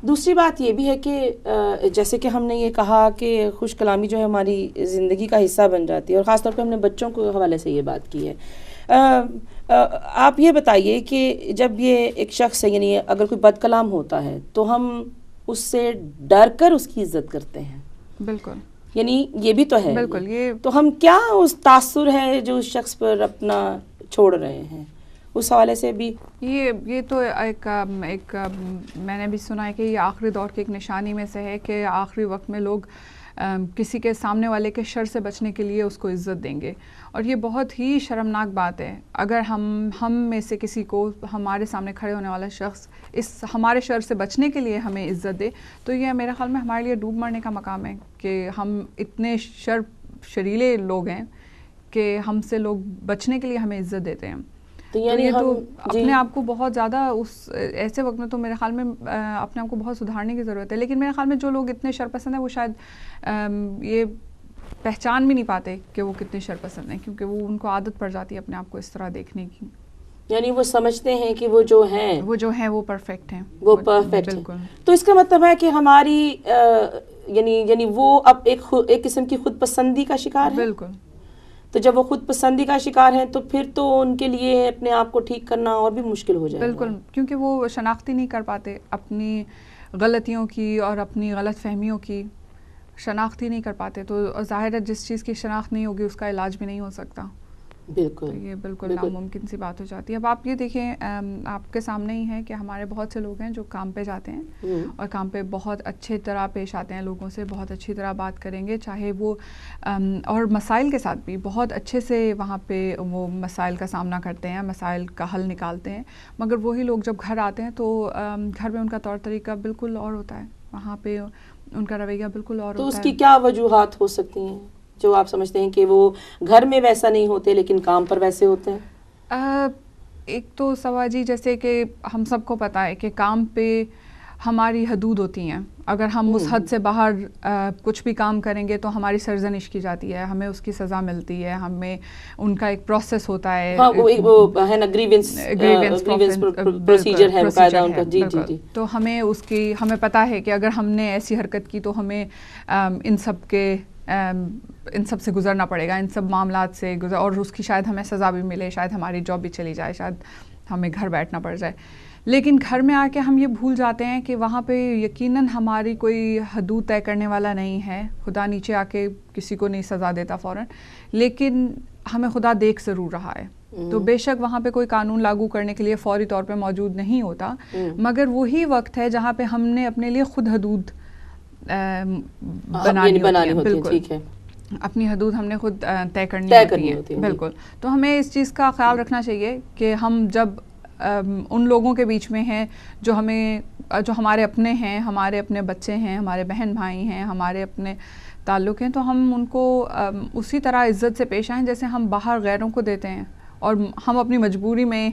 Speaker 1: دوسری بات یہ بھی ہے کہ جیسے کہ ہم نے یہ کہا کہ خوش کلامی جو ہے ہماری زندگی کا حصہ بن جاتی ہے، اور خاص طور پہ ہم نے بچوں کے حوالے سے یہ بات کی ہے. آپ یہ بتائیے کہ جب یہ ایک شخص ہے، یعنی اگر کوئی بد کلام ہوتا ہے تو ہم اس سے ڈر کر اس کی عزت کرتے ہیں.
Speaker 2: بالکل.
Speaker 1: یعنی یہ بھی تو ہے.
Speaker 2: بالکل. یہ
Speaker 1: تو ہم کیا اس تاثر ہے جو اس شخص پر اپنا چھوڑ رہے ہیں، اس حوالے سے بھی
Speaker 2: یہ تو ایک میں نے بھی سنا ہے کہ یہ آخری دور کی ایک نشانی میں سے ہے کہ آخری وقت میں لوگ کسی کے سامنے والے کے شر سے بچنے کے لیے اس کو عزت دیں گے، اور یہ بہت ہی شرمناک بات ہے. اگر ہم میں سے کسی کو ہمارے سامنے کھڑے ہونے والا شخص اس ہمارے شر سے بچنے کے لیے ہمیں عزت دے تو یہ میرے خیال میں ہمارے لیے ڈوب مرنے کا مقام ہے کہ ہم اتنے شریلے لوگ ہیں کہ ہم سے لوگ بچنے کے لیے ہمیں عزت دیتے ہیں. تو یہ تو اپنے آپ کو بہت زیادہ اس ایسے وقت میں تو میرے خیال میں اپنے آپ کو بہت سدھارنے کی ضرورت ہے. لیکن میرے خیال میں جو لوگ اتنے شرپسند ہیں وہ شاید یہ پہچان بھی نہیں پاتے کہ وہ کتنے شرپسند ہیں، کیونکہ وہ ان کو عادت پڑ جاتی ہے اپنے آپ کو اس طرح دیکھنے کی.
Speaker 1: یعنی وہ سمجھتے ہیں کہ وہ جو ہیں
Speaker 2: وہ پرفیکٹ ہیں.
Speaker 1: وہ پرفیکٹ ہیں. تو اس کا مطلب ہے کہ ہماری یعنی وہ اب ایک قسم کی خود پسندی کا شکار ہے.
Speaker 2: بالکل.
Speaker 1: تو جب وہ خود پسندی کا شکار ہیں تو پھر تو ان کے لیے اپنے آپ کو ٹھیک کرنا اور بھی مشکل ہو جائے گا.
Speaker 2: بالکل. کیونکہ وہ شناختی نہیں کر پاتے اپنی غلطیوں کی اور اپنی غلط فہمیوں کی شناخت ہی نہیں کر پاتے. تو ظاہر ہے جس چیز کی شناخت نہیں ہوگی اس کا علاج بھی نہیں ہو سکتا.
Speaker 1: بالکل.
Speaker 2: یہ بالکل ناممکن سی بات ہو جاتی ہے. اب آپ یہ دیکھیں آپ کے سامنے ہی ہے کہ ہمارے بہت سے لوگ ہیں جو کام پہ جاتے ہیں اور کام پہ بہت اچھے طرح پیش آتے ہیں، لوگوں سے بہت اچھی طرح بات کریں گے، چاہے وہ اور مسائل کے ساتھ بھی بہت اچھے سے وہاں پہ وہ مسائل کا سامنا کرتے ہیں، مسائل کا حل نکالتے ہیں. مگر وہی لوگ جب گھر آتے ہیں تو گھر میں ان کا طور طریقہ بالکل اور ہوتا ہے، وہاں پہ ان کا رویہ بالکل اور ہوتا ہے.
Speaker 1: تو اس کی کیا وجوہات ہو سکتی ہیں جو آپ سمجھتے ہیں کہ وہ گھر میں ویسا نہیں ہوتے لیکن کام پر ویسے ہوتے ہیں؟
Speaker 2: ایک تو سواجی جیسے کہ ہم سب کو پتہ ہے کہ کام پہ ہماری حدود ہوتی ہیں. اگر ہم اس حد سے باہر کچھ بھی کام کریں گے تو ہماری سرزنش کی جاتی ہے، ہمیں اس کی سزا ملتی ہے، ہمیں ان کا ایک پروسیس ہوتا ہے.
Speaker 1: ہاں وہ ہے نا گریونس پروسیجر ہے باقاعدہ ان کا. جی جی جی.
Speaker 2: تو ہمیں پتہ ہے کہ اگر ہم نے ایسی حرکت کی تو ہمیں ان سب سے گزرنا پڑے گا، ان سب معاملات سے اور اس کی شاید ہمیں سزا بھی ملے، شاید ہماری جاب بھی چلی جائے، شاید ہمیں گھر بیٹھنا پڑ جائے. لیکن گھر میں آ کے ہم یہ بھول جاتے ہیں کہ وہاں پہ یقیناً ہماری کوئی حدود طے کرنے والا نہیں ہے. خدا نیچے آ کے کسی کو نہیں سزا دیتا فوراً، لیکن ہمیں خدا دیکھ ضرور رہا ہے. تو بے شک وہاں پہ کوئی قانون لاگو کرنے کے لیے فوری طور پہ موجود نہیں ہوتا، مگر وہی وقت ہے جہاں پہ ہم نے اپنے لیے خود حدود بنانی ہوتی ہے. ٹھیک ہے. اپنی حدود ہم نے خود طے کرنی ہوتی ہے. بالکل. تو ہمیں اس چیز کا خیال رکھنا چاہیے کہ ہم جب ان لوگوں کے بیچ میں ہیں جو ہمارے اپنے ہیں، ہمارے اپنے بچے ہیں، ہمارے بہن بھائی ہیں، ہمارے اپنے تعلق ہیں، تو ہم ان کو اسی طرح عزت سے پیش آئیں جیسے ہم باہر غیروں کو دیتے ہیں. اور ہم اپنی مجبوری میں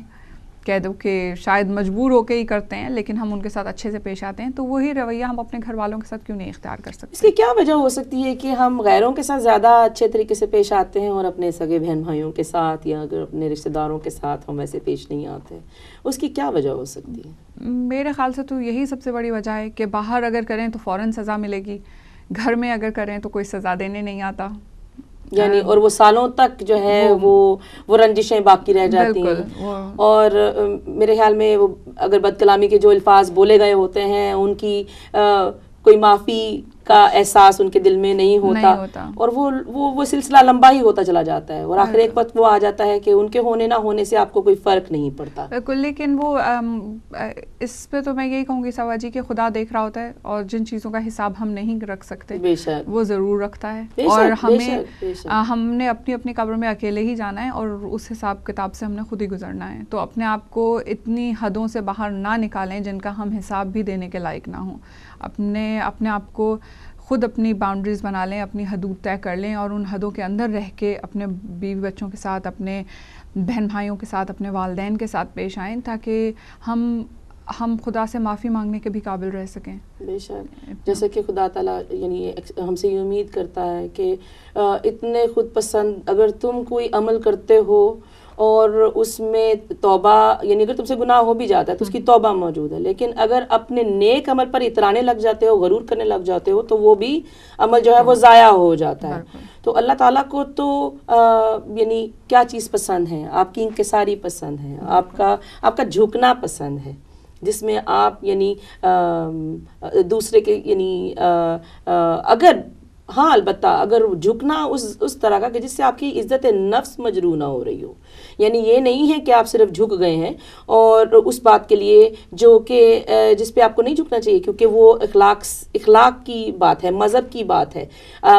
Speaker 2: کہہ دو کہ شاید مجبور ہو کے ہی کرتے ہیں، لیکن ہم ان کے ساتھ اچھے سے پیش آتے ہیں، تو وہی رویہ ہم اپنے گھر والوں کے ساتھ کیوں نہیں اختیار کر سکتے؟
Speaker 1: اس کی کیا وجہ ہو سکتی ہے کہ ہم غیروں کے ساتھ زیادہ اچھے طریقے سے پیش آتے ہیں اور اپنے سگے بہن بھائیوں کے ساتھ یا اگر اپنے رشتہ داروں کے ساتھ ہم ویسے پیش نہیں آتے؟ اس کی کیا وجہ ہو سکتی ہے؟
Speaker 2: میرے خیال سے تو یہی سب سے بڑی وجہ ہے کہ باہر اگر کریں تو فوراً سزا ملے گی، گھر میں اگر کریں تو کوئی سزا دینے نہیں آتا،
Speaker 1: یعنی اور وہ سالوں تک جو ہے وہ رنجشیں باقی رہ جاتی ہیں، اور میرے خیال میں وہ اگر بد کلامی کے جو الفاظ بولے گئے ہوتے ہیں ان کی کوئی معافی کا احساس ان کے دل میں نہیں ہوتا اور وہ سلسلہ لمبا ہی ہوتا چلا جاتا ہے اور آخر ایک وقت وہ آ جاتا ہے کہ ان کے ہونے نہ ہونے سے آپ کو کوئی فرق نہیں پڑتا۔
Speaker 2: بالکل، لیکن وہ اس پہ تو میں یہی کہوں گی سوا جی کہ خدا دیکھ رہا ہوتا ہے اور جن چیزوں کا حساب ہم نہیں رکھ سکتے
Speaker 1: بے شک
Speaker 2: وہ ضرور رکھتا ہے، اور ہم نے اپنی اپنی قبر میں اکیلے ہی جانا ہے اور اس حساب کتاب سے ہم نے خود ہی گزرنا ہے، تو اپنے آپ کو اتنی حدوں سے باہر نہ نکالیں جن کا ہم حساب بھی دینے کے لائق نہ ہوں، اپنے آپ کو خود اپنی باؤنڈریز بنا لیں، اپنی حدود طے کر لیں اور ان حدوں کے اندر رہ کے اپنے بیوی بچوں کے ساتھ، اپنے بہن بھائیوں کے ساتھ، اپنے والدین کے ساتھ پیش آئیں تاکہ ہم خدا سے معافی مانگنے کے بھی قابل رہ سکیں۔
Speaker 1: بے شک، جیسا کہ خدا تعالیٰ یعنی ہم سے یہ امید کرتا ہے کہ اتنے خود پسند اگر تم کوئی عمل کرتے ہو اور اس میں توبہ، یعنی اگر تم سے گناہ ہو بھی جاتا ہے تو اس کی توبہ موجود ہے، لیکن اگر اپنے نیک عمل پر اترانے لگ جاتے ہو، غرور کرنے لگ جاتے ہو تو وہ بھی عمل جو ہے وہ ضائع ہو جاتا ہے۔ تو اللہ تعالیٰ کو تو یعنی کیا چیز پسند ہے؟ آپ کی انکساری پسند ہے، آپ کا جھکنا پسند ہے، جس میں آپ یعنی دوسرے کے یعنی اگر ہاں البتہ اگر جھکنا اس طرح کا کہ جس سے آپ کی عزت نفس مجروح نہ ہو رہی ہو، یعنی یہ نہیں ہے کہ آپ صرف جھک گئے ہیں اور اس بات کے لیے جو کہ جس پہ آپ کو نہیں جھکنا چاہیے کیونکہ وہ اخلاق کی بات ہے، مذہب کی بات ہے،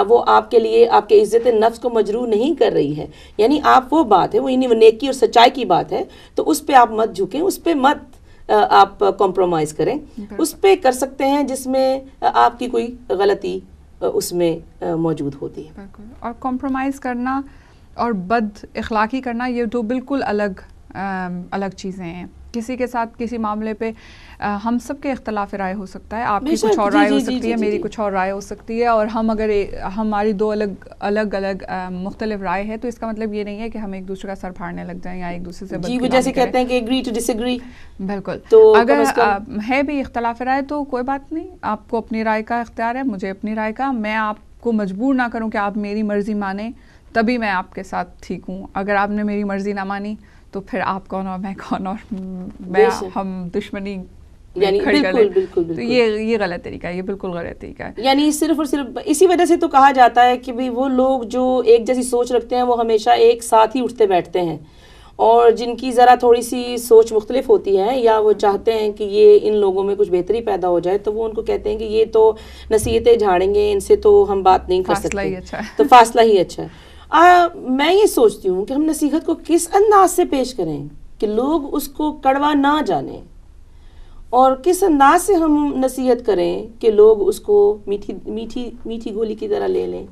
Speaker 1: وہ آپ کے لیے آپ کے عزت نفس کو مجروح نہیں کر رہی ہے، یعنی آپ وہ بات ہے، وہ نیکی اور سچائی کی بات ہے، تو اس پہ آپ مت جھکیں، اس پہ مت آپ کمپرومائز کریں، اس پہ کر سکتے ہیں جس میں آپ کی کوئی غلطی اس میں موجود ہوتی ہے۔
Speaker 2: اور کمپرومائز کرنا اور بد اخلاقی کرنا یہ تو بالکل الگ چیزیں ہیں۔ کسی کے ساتھ کسی معاملے پہ ہم سب کے اختلاف رائے ہو سکتا ہے، آپ کی کچھ اور رائے ہو سکتی ہے، میری کچھ اور رائے ہو سکتی ہے، اور ہم اگر ہماری دو الگ مختلف رائے ہے تو اس کا مطلب یہ نہیں ہے کہ ہم ایک دوسرے کا سر پھاڑنے لگ جائیں یا ایک دوسرے سے
Speaker 1: جی، وہ جیسے کہتے ہیں کہ ایگری ٹو ڈس ایگری۔
Speaker 2: بالکل،
Speaker 1: تو
Speaker 2: اگر ہے بھی اختلاف رائے تو کوئی بات نہیں، آپ کو اپنی رائے کا اختیار ہے، مجھے اپنی رائے کا، میں آپ کو مجبور نہ کروں کہ آپ میری مرضی مانیں تبھی میں آپ کے ساتھ ٹھیک ہوں، اگر آپ نے میری مرضی نہ مانی تو پھر آپ کون اور میں کون اور ہم دشمنی
Speaker 1: یعنی بالکل
Speaker 2: تو یہ غلط طریقہ ہے، یہ بالکل غلط طریقہ ہے۔
Speaker 1: یعنی صرف اور صرف اسی وجہ سے تو کہا جاتا ہے کہ بھی وہ لوگ جو ایک جیسی سوچ رکھتے ہیں وہ ہمیشہ ایک ساتھ ہی اٹھتے بیٹھتے ہیں، اور جن کی ذرا تھوڑی سی سوچ مختلف ہوتی ہے یا وہ چاہتے ہیں کہ یہ ان لوگوں میں کچھ بہتری پیدا ہو جائے تو وہ ان کو کہتے ہیں کہ یہ تو نصیحتیں جھاڑیں گے، ان سے تو ہم بات نہیں کر سکتے، تو فاصلہ ہی اچھا ہے۔ میں یہ سوچتی ہوں کہ ہم نصیحت کو کس انداز سے پیش کریں کہ لوگ اس کو کڑوا نہ جانیں، اور کس انداز سے ہم نصیحت کریں کہ لوگ اس کو میٹھی گولی کی طرح لے لیں،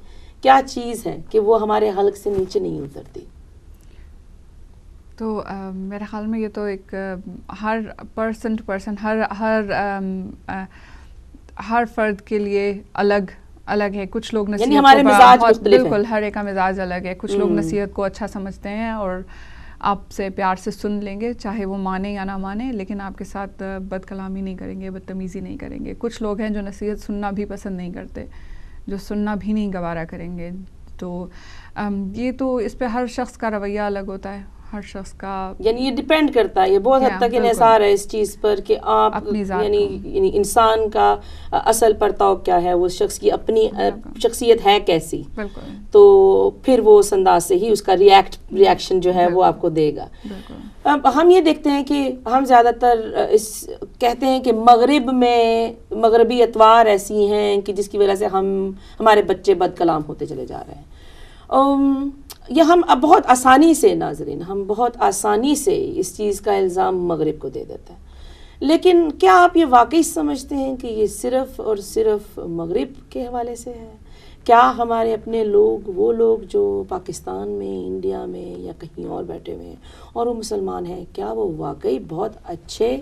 Speaker 1: کیا چیز ہے کہ وہ ہمارے حلق سے نیچے نہیں اترتی؟
Speaker 2: تو میرے خیال میں یہ تو ایک ہر پرسن ٹو پرسن ہر فرد کے لیے الگ ہے، کچھ لوگ نصیحت
Speaker 1: یعنی ہمارے مزاج مختلف ہیں،
Speaker 2: بالکل ہر ایک کا مزاج الگ ہے، کچھ لوگ نصیحت کو اچھا سمجھتے ہیں اور آپ سے پیار سے سن لیں گے چاہے وہ مانے یا نہ مانے، لیکن آپ کے ساتھ بد کلامی نہیں کریں گے، بدتمیزی نہیں کریں گے۔ کچھ لوگ ہیں جو نصیحت سننا بھی پسند نہیں کرتے، جو سننا بھی نہیں گوارا کریں گے، تو یہ تو اس پہ ہر شخص کا رویہ الگ ہوتا ہے، ہر شخص کا، یعنی
Speaker 1: یہ ڈیپینڈ کرتا ہے، یہ بہت حد تک انحصار ہے اس چیز پر کہ آپ یعنی انسان کا اصل پرتاؤ کیا ہے، وہ شخص کی اپنی شخصیت ہے کیسی، تو پھر وہ اس انداز سے ہی اس کا ریاکشن جو ہے وہ آپ کو دے گا۔ اب ہم یہ دیکھتے ہیں کہ ہم زیادہ تر کہتے ہیں کہ مغربی اطوار ایسی ہیں کہ جس کی وجہ سے ہمارے بچے بد کلام ہوتے چلے جا رہے ہیں۔ یہ ہم اب بہت آسانی سے ناظرین، ہم بہت آسانی سے اس چیز کا الزام مغرب کو دے دیتے ہیں، لیکن کیا آپ یہ واقعی سمجھتے ہیں کہ یہ صرف اور صرف مغرب کے حوالے سے ہے؟ کیا ہمارے اپنے لوگ، وہ لوگ جو پاکستان میں، انڈیا میں یا کہیں اور بیٹھے ہوئے ہیں اور وہ مسلمان ہیں، کیا وہ واقعی بہت اچھے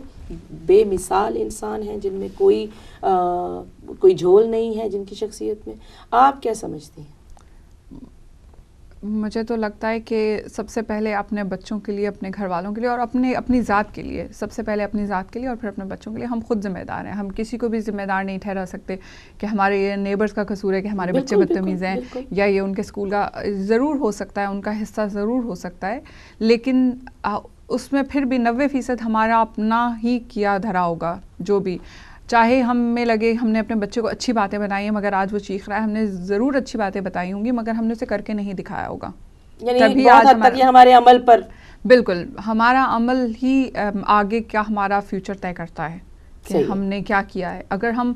Speaker 1: بے مثال انسان ہیں جن میں کوئی جھول نہیں ہے جن کی شخصیت میں؟ آپ کیا سمجھتی ہیں؟
Speaker 2: مجھے تو لگتا ہے کہ سب سے پہلے اپنے بچوں کے لیے، اپنے گھر والوں کے لیے اور اپنی ذات کے لیے، سب سے پہلے اپنی ذات کے لیے اور پھر اپنے بچوں کے لیے ہم خود ذمہ دار ہیں. ہم کسی کو بھی ذمہ دار نہیں ٹھہرا سکتے کہ ہمارے یہ نیبرز کا قصور ہے کہ ہمارے بچے بدتمیز ہیں یا یہ ان کے اسکول کا. ضرور ہو سکتا ہے، ان کا حصہ ضرور ہو سکتا ہے، لیکن اس میں پھر بھی 90% ہمارا اپنا ہی کیا دھرا ہوگا. جو بھی چاہے ہمیں لگے ہم نے اپنے بچے کو اچھی باتیں بتائی ہیں مگر آج وہ چیخ رہا ہے، ہم نے ضرور اچھی باتیں بتائی ہوں گی مگر ہم نے اسے کر کے نہیں دکھایا ہوگا.
Speaker 1: یعنی بہت حد تک یہ ہمارے عمل پر،
Speaker 2: بالکل ہمارا عمل ہی آگے کیا ہمارا فیوچر طے کرتا ہے کہ ہم نے کیا کیا ہے. اگر ہم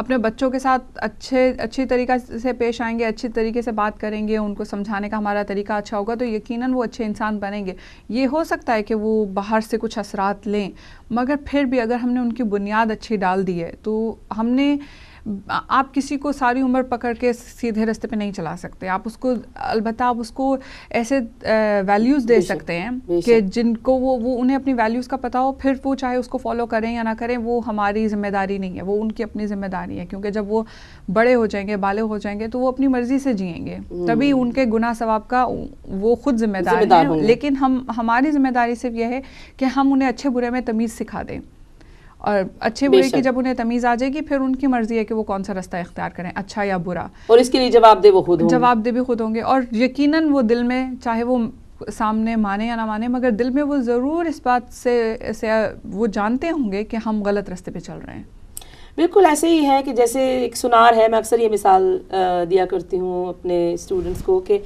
Speaker 2: اپنے بچوں کے ساتھ اچھی طریقے سے پیش آئیں گے، اچھی طریقے سے بات کریں گے، ان کو سمجھانے کا ہمارا طریقہ اچھا ہوگا تو یقیناً وہ اچھے انسان بنیں گے. یہ ہو سکتا ہے کہ وہ باہر سے کچھ اثرات لیں مگر پھر بھی اگر ہم نے ان کی بنیاد اچھی ڈال دی ہے تو ہم نے، آپ کسی کو ساری عمر پکڑ کے سیدھے راستے پہ نہیں چلا سکتے. آپ اس کو، البتہ آپ اس کو ایسے ویلیوز دے سکتے ہیں کہ جن کو وہ انہیں اپنی ویلیوز کا پتہ ہو، پھر وہ چاہے اس کو فالو کریں یا نہ کریں وہ ہماری ذمہ داری نہیں ہے، وہ ان کی اپنی ذمہ داری ہے. کیونکہ جب وہ بڑے ہو جائیں گے، بالغ ہو جائیں گے تو وہ اپنی مرضی سے جئیں گے، تبھی ان کے گناہ ثواب کا وہ خود ذمہ دار ہیں. لیکن ہماری ذمہ داری صرف یہ ہے کہ ہم انہیں اچھے برے میں تمیز سکھا دیں، اور اچھے برے کی جب انہیں تمیز آ جائے گی پھر ان کی مرضی ہے کہ وہ کون سا راستہ اختیار کریں، اچھا یا برا، اور اس کے لیے جواب دہ بھی خود ہوں گے. اور یقیناً وہ دل میں، چاہے وہ سامنے مانے یا نہ مانے مگر دل میں وہ ضرور اس بات سے وہ جانتے ہوں گے کہ ہم غلط راستے پہ چل رہے ہیں.
Speaker 1: بالکل ایسے ہی ہے کہ جیسے ایک سنار ہے، میں اکثر یہ مثال دیا کرتی ہوں اپنے اسٹوڈنٹس کو کہ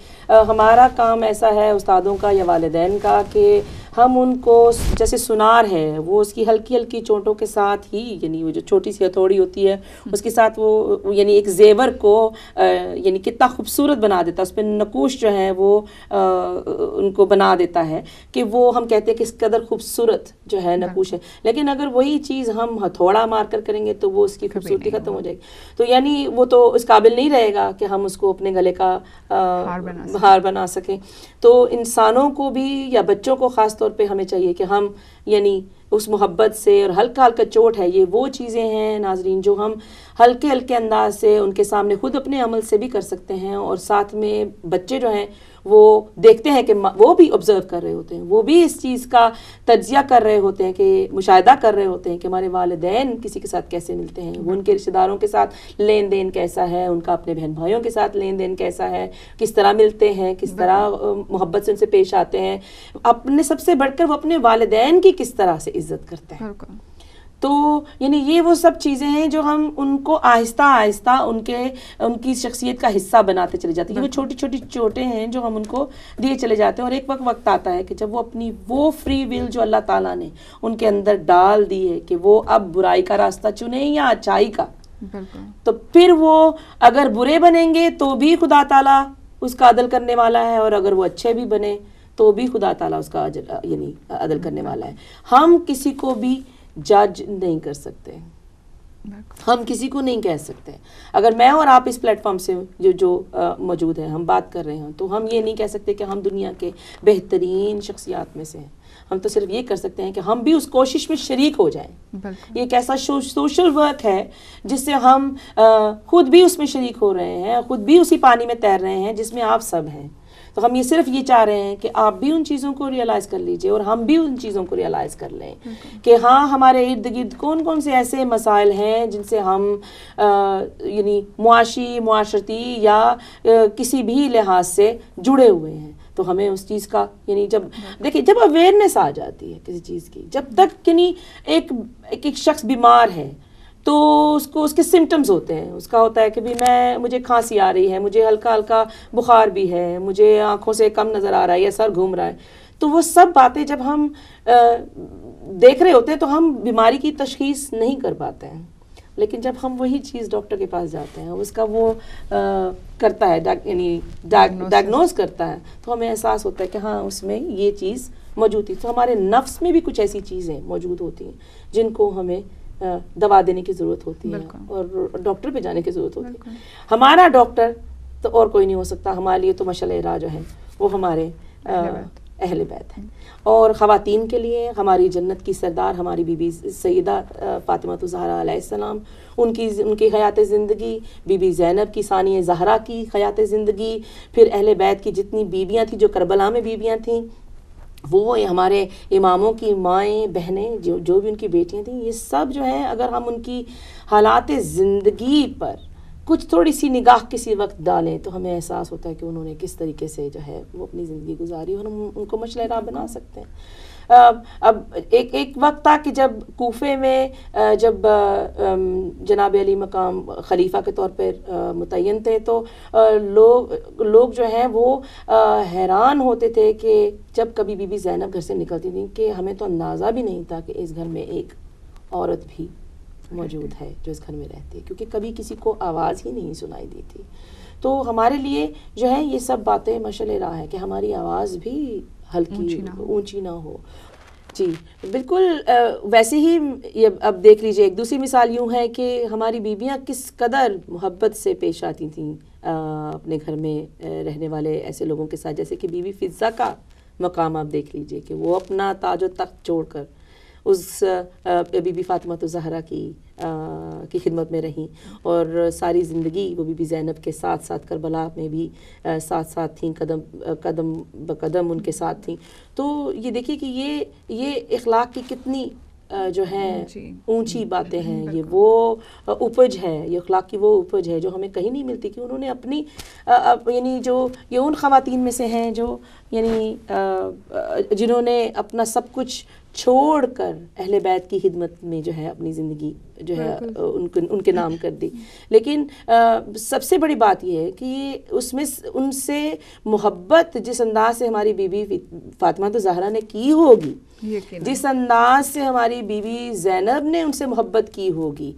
Speaker 1: ہمارا کام ایسا ہے استادوں کا یا والدین کا کہ ہم ان کو، جیسے سنار ہے وہ اس کی ہلکی ہلکی چونٹوں کے ساتھ ہی، یعنی وہ جو چھوٹی سی ہتھوڑی ہوتی ہے اس کے ساتھ وہ یعنی ایک زیور کو یعنی کتنا خوبصورت بنا دیتا ہے، اس پہ نقوش جو ہے وہ ان کو بنا دیتا ہے کہ وہ ہم کہتے ہیں کہ اس قدر خوبصورت جو ہے نقوش ہے. لیکن اگر وہی چیز ہم ہتھوڑا مار کر کریں گے تو وہ اس کی خوبصورتی ختم ہو جائے گی. تو یعنی وہ تو اس قابل نہیں رہے گا کہ ہم اس کو اپنے گلے کا ہار بنا سکیں. تو انسانوں کو بھی یا بچوں کو خاص طور پہ ہمیں چاہیے کہ ہم یعنی اس محبت سے، اور ہلکا ہلکا چوٹ ہے، یہ وہ چیزیں ہیں ناظرین جو ہم ہلکے ہلکے انداز سے ان کے سامنے خود اپنے عمل سے بھی کر سکتے ہیں، اور ساتھ میں بچے جو ہیں وہ دیکھتے ہیں کہ وہ بھی آبزرو کر رہے ہوتے ہیں، وہ بھی اس چیز کا تجزیہ کر رہے ہوتے ہیں، کہ مشاہدہ کر رہے ہوتے ہیں کہ ہمارے والدین کسی کے ساتھ کیسے ملتے ہیں، وہ ان کے رشتہ داروں کے ساتھ لین دین کیسا ہے، ان کا اپنے بہن بھائیوں کے ساتھ لین دین کیسا ہے، کس طرح ملتے ہیں، کس طرح محبت سے ان سے پیش آتے ہیں، اپنے سب سے بڑھ کر وہ اپنے والدین کی کس طرح سے عزت کرتے ہیں. تو یعنی یہ وہ سب چیزیں ہیں جو ہم ان کو آہستہ آہستہ ان کی شخصیت کا حصہ بناتے چلے جاتے ہیں. وہ چھوٹی چھوٹی چوٹیں ہیں جو ہم ان کو دیے چلے جاتے ہیں، اور ایک وقت آتا ہے کہ جب وہ اپنی وہ فری ول جو اللہ تعالیٰ نے ان کے اندر ڈال دی ہے کہ وہ اب برائی کا راستہ چنیں یا اچائی کا، تو پھر وہ اگر برے بنیں گے تو بھی خدا تعالیٰ اس کا عدل کرنے والا ہے، اور اگر وہ اچھے بھی بنے تو بھی خدا تعالیٰ اس کا یعنی عدل کرنے والا ہے. ہم کسی کو بھی جج نہیں کر سکتے، ہم کسی کو نہیں کہہ سکتے. اگر میں اور آپ اس پلیٹ فارم سے جو موجود ہیں، ہم بات کر رہے ہیں، تو ہم یہ نہیں کہہ سکتے کہ ہم دنیا کے بہترین شخصیات میں سے ہیں. ہم تو صرف یہ کر سکتے ہیں کہ ہم بھی اس کوشش میں شریک ہو جائیں. یہ ایک ایسا سوشل ورک ہے جس سے ہم خود بھی اس میں شریک ہو رہے ہیں، خود بھی اسی پانی میں تیر رہے ہیں جس میں آپ سب ہیں. تو ہم یہ صرف یہ چاہ رہے ہیں کہ آپ بھی ان چیزوں کو ریئلائز کر لیجئے اور ہم بھی ان چیزوں کو ریئلائز کر لیں کہ ہاں ہمارے ارد گرد کون کون سے ایسے مسائل ہیں جن سے ہم یعنی معاشرتی یا کسی بھی لحاظ سے جڑے ہوئے ہیں. تو ہمیں اس چیز کا یعنی دیکھیں جب اویئرنیس آ جاتی ہے کسی چیز کی، جب تک یعنی ایک شخص بیمار ہے تو اس کو اس کے سمٹمز ہوتے ہیں، اس کا ہوتا ہے کہ بھی مجھے کھانسی آ رہی ہے، مجھے ہلکا ہلکا بخار بھی ہے، مجھے آنکھوں سے کم نظر آ رہا ہے یا سر گھوم رہا ہے. تو وہ سب باتیں جب ہم دیکھ رہے ہوتے ہیں تو ہم بیماری کی تشخیص نہیں کر پاتے ہیں. لیکن جب ہم وہی چیز ڈاکٹر کے پاس جاتے ہیں، اس کا وہ کرتا ہے یعنی ڈائگنوز کرتا ہے، تو ہمیں احساس ہوتا ہے کہ ہاں اس میں یہ چیز موجود تھی. تو ہمارے نفس میں بھی کچھ ایسی چیزیں موجود ہوتی ہیں جن کو ہمیں دوا دینے کی ضرورت ہوتی ہے اور ڈاکٹر پہ جانے کی ضرورت ہوتی ہے. ہمارا ڈاکٹر تو اور کوئی نہیں ہو سکتا. ہمارے لیے تو مشعل راہ جو ہیں وہ ہمارے اہل بیت ہیں. اور خواتین کے لیے ہماری جنت کی سردار ہماری بی بی سیدہ فاطمہ الزہرا علیہ السلام، ان کی حیات زندگی، بی بی زینب کی ثانیہ زہرا کی حیات زندگی، پھر اہل بیت کی جتنی بیویاں تھیں جو کربلا میں بیویاں تھیں، وہ ہمارے اماموں کی مائیں بہنیں جو بھی ان کی بیٹیاں تھیں، یہ سب جو ہیں اگر ہم ان کی حالات زندگی پر کچھ تھوڑی سی نگاہ کسی وقت ڈالیں تو ہمیں احساس ہوتا ہے کہ انہوں نے کس طریقے سے جو ہے وہ اپنی زندگی گزاری اور ہم ان کو مشعل راہ بنا سکتے ہیں. اب ایک وقت تھا کہ جب کوفے میں جب جناب علی مقام خلیفہ کے طور پر متعین تھے تو لوگ جو ہیں وہ حیران ہوتے تھے کہ جب کبھی بی بی زینب گھر سے نکلتی تھیں کہ ہمیں تو اندازہ بھی نہیں تھا کہ اس گھر میں ایک عورت بھی موجود ہے جو اس گھر میں رہتی ہے، کیونکہ کبھی کسی کو آواز ہی نہیں سنائی دی تھی. تو ہمارے لیے جو ہے یہ سب باتیں مشعل راہ ہے کہ ہماری آواز بھی ہلکی اونچی نہ ہو. جی بالکل. ویسے ہی اب دیکھ لیجئے ایک دوسری مثال یوں ہے کہ ہماری بیویاں کس قدر محبت سے پیش آتی تھیں اپنے گھر میں رہنے والے ایسے لوگوں کے ساتھ، جیسے کہ بی بی فضہ کا مقام آپ دیکھ لیجئے کہ وہ اپنا تاج و تخت چھوڑ کر اس بی بی فاطمہ الزہرا کی خدمت میں رہیں اور ساری زندگی وہ بی بی زینب کے ساتھ ساتھ کربلا میں بھی ساتھ تھیں، قدم بقدم ان کے ساتھ تھیں. تو یہ دیکھیے کہ یہ اخلاق کی کتنی جو ہیں اونچی باتیں ہیں، یہ وہ اپج ہے، یہ اخلاق کی وہ اپج ہے جو ہمیں کہیں نہیں ملتی کہ انہوں نے اپنی یعنی جو یہ ان خواتین میں سے ہیں جو یعنی جنہوں نے اپنا سب کچھ چھوڑ کر اہل بیت کی خدمت میں جو ہے اپنی زندگی جو ہے ان کے نام کر دی. لیکن سب سے بڑی بات یہ ہے کہ اس میں ان سے محبت جس انداز سے ہماری بی بی فاطمہ الزہرا نے کی ہوگی، جس انداز سے ہماری بی بی زینب نے ان سے محبت کی ہوگی،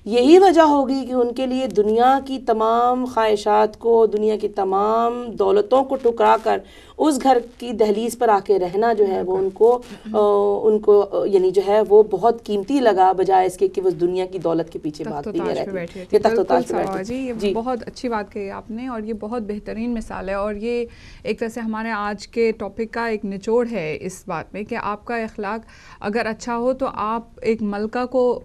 Speaker 1: یہی وجہ ہوگی کہ ان کے لیے دنیا کی تمام خواہشات کو، دنیا کی تمام دولتوں کو ٹکرا کر اس گھر کی دہلیز پر آ کے رہنا جو ہے وہ ان کو یعنی جو ہے وہ بہت قیمتی لگا، بجائے اس کے کہ وہ دنیا کی دولت کے پیچھے بھاگتی رہتی. یہ تخت و تاج پہ بیٹھے.
Speaker 2: جی یہ بہت اچھی بات کہی آپ نے، اور یہ بہت بہترین مثال ہے، اور یہ ایک طرح سے ہمارے آج کے ٹاپک کا ایک نچوڑ ہے اس بات میں کہ آپ کا اخلاق اگر اچھا ہو تو آپ ایک ملکہ کو،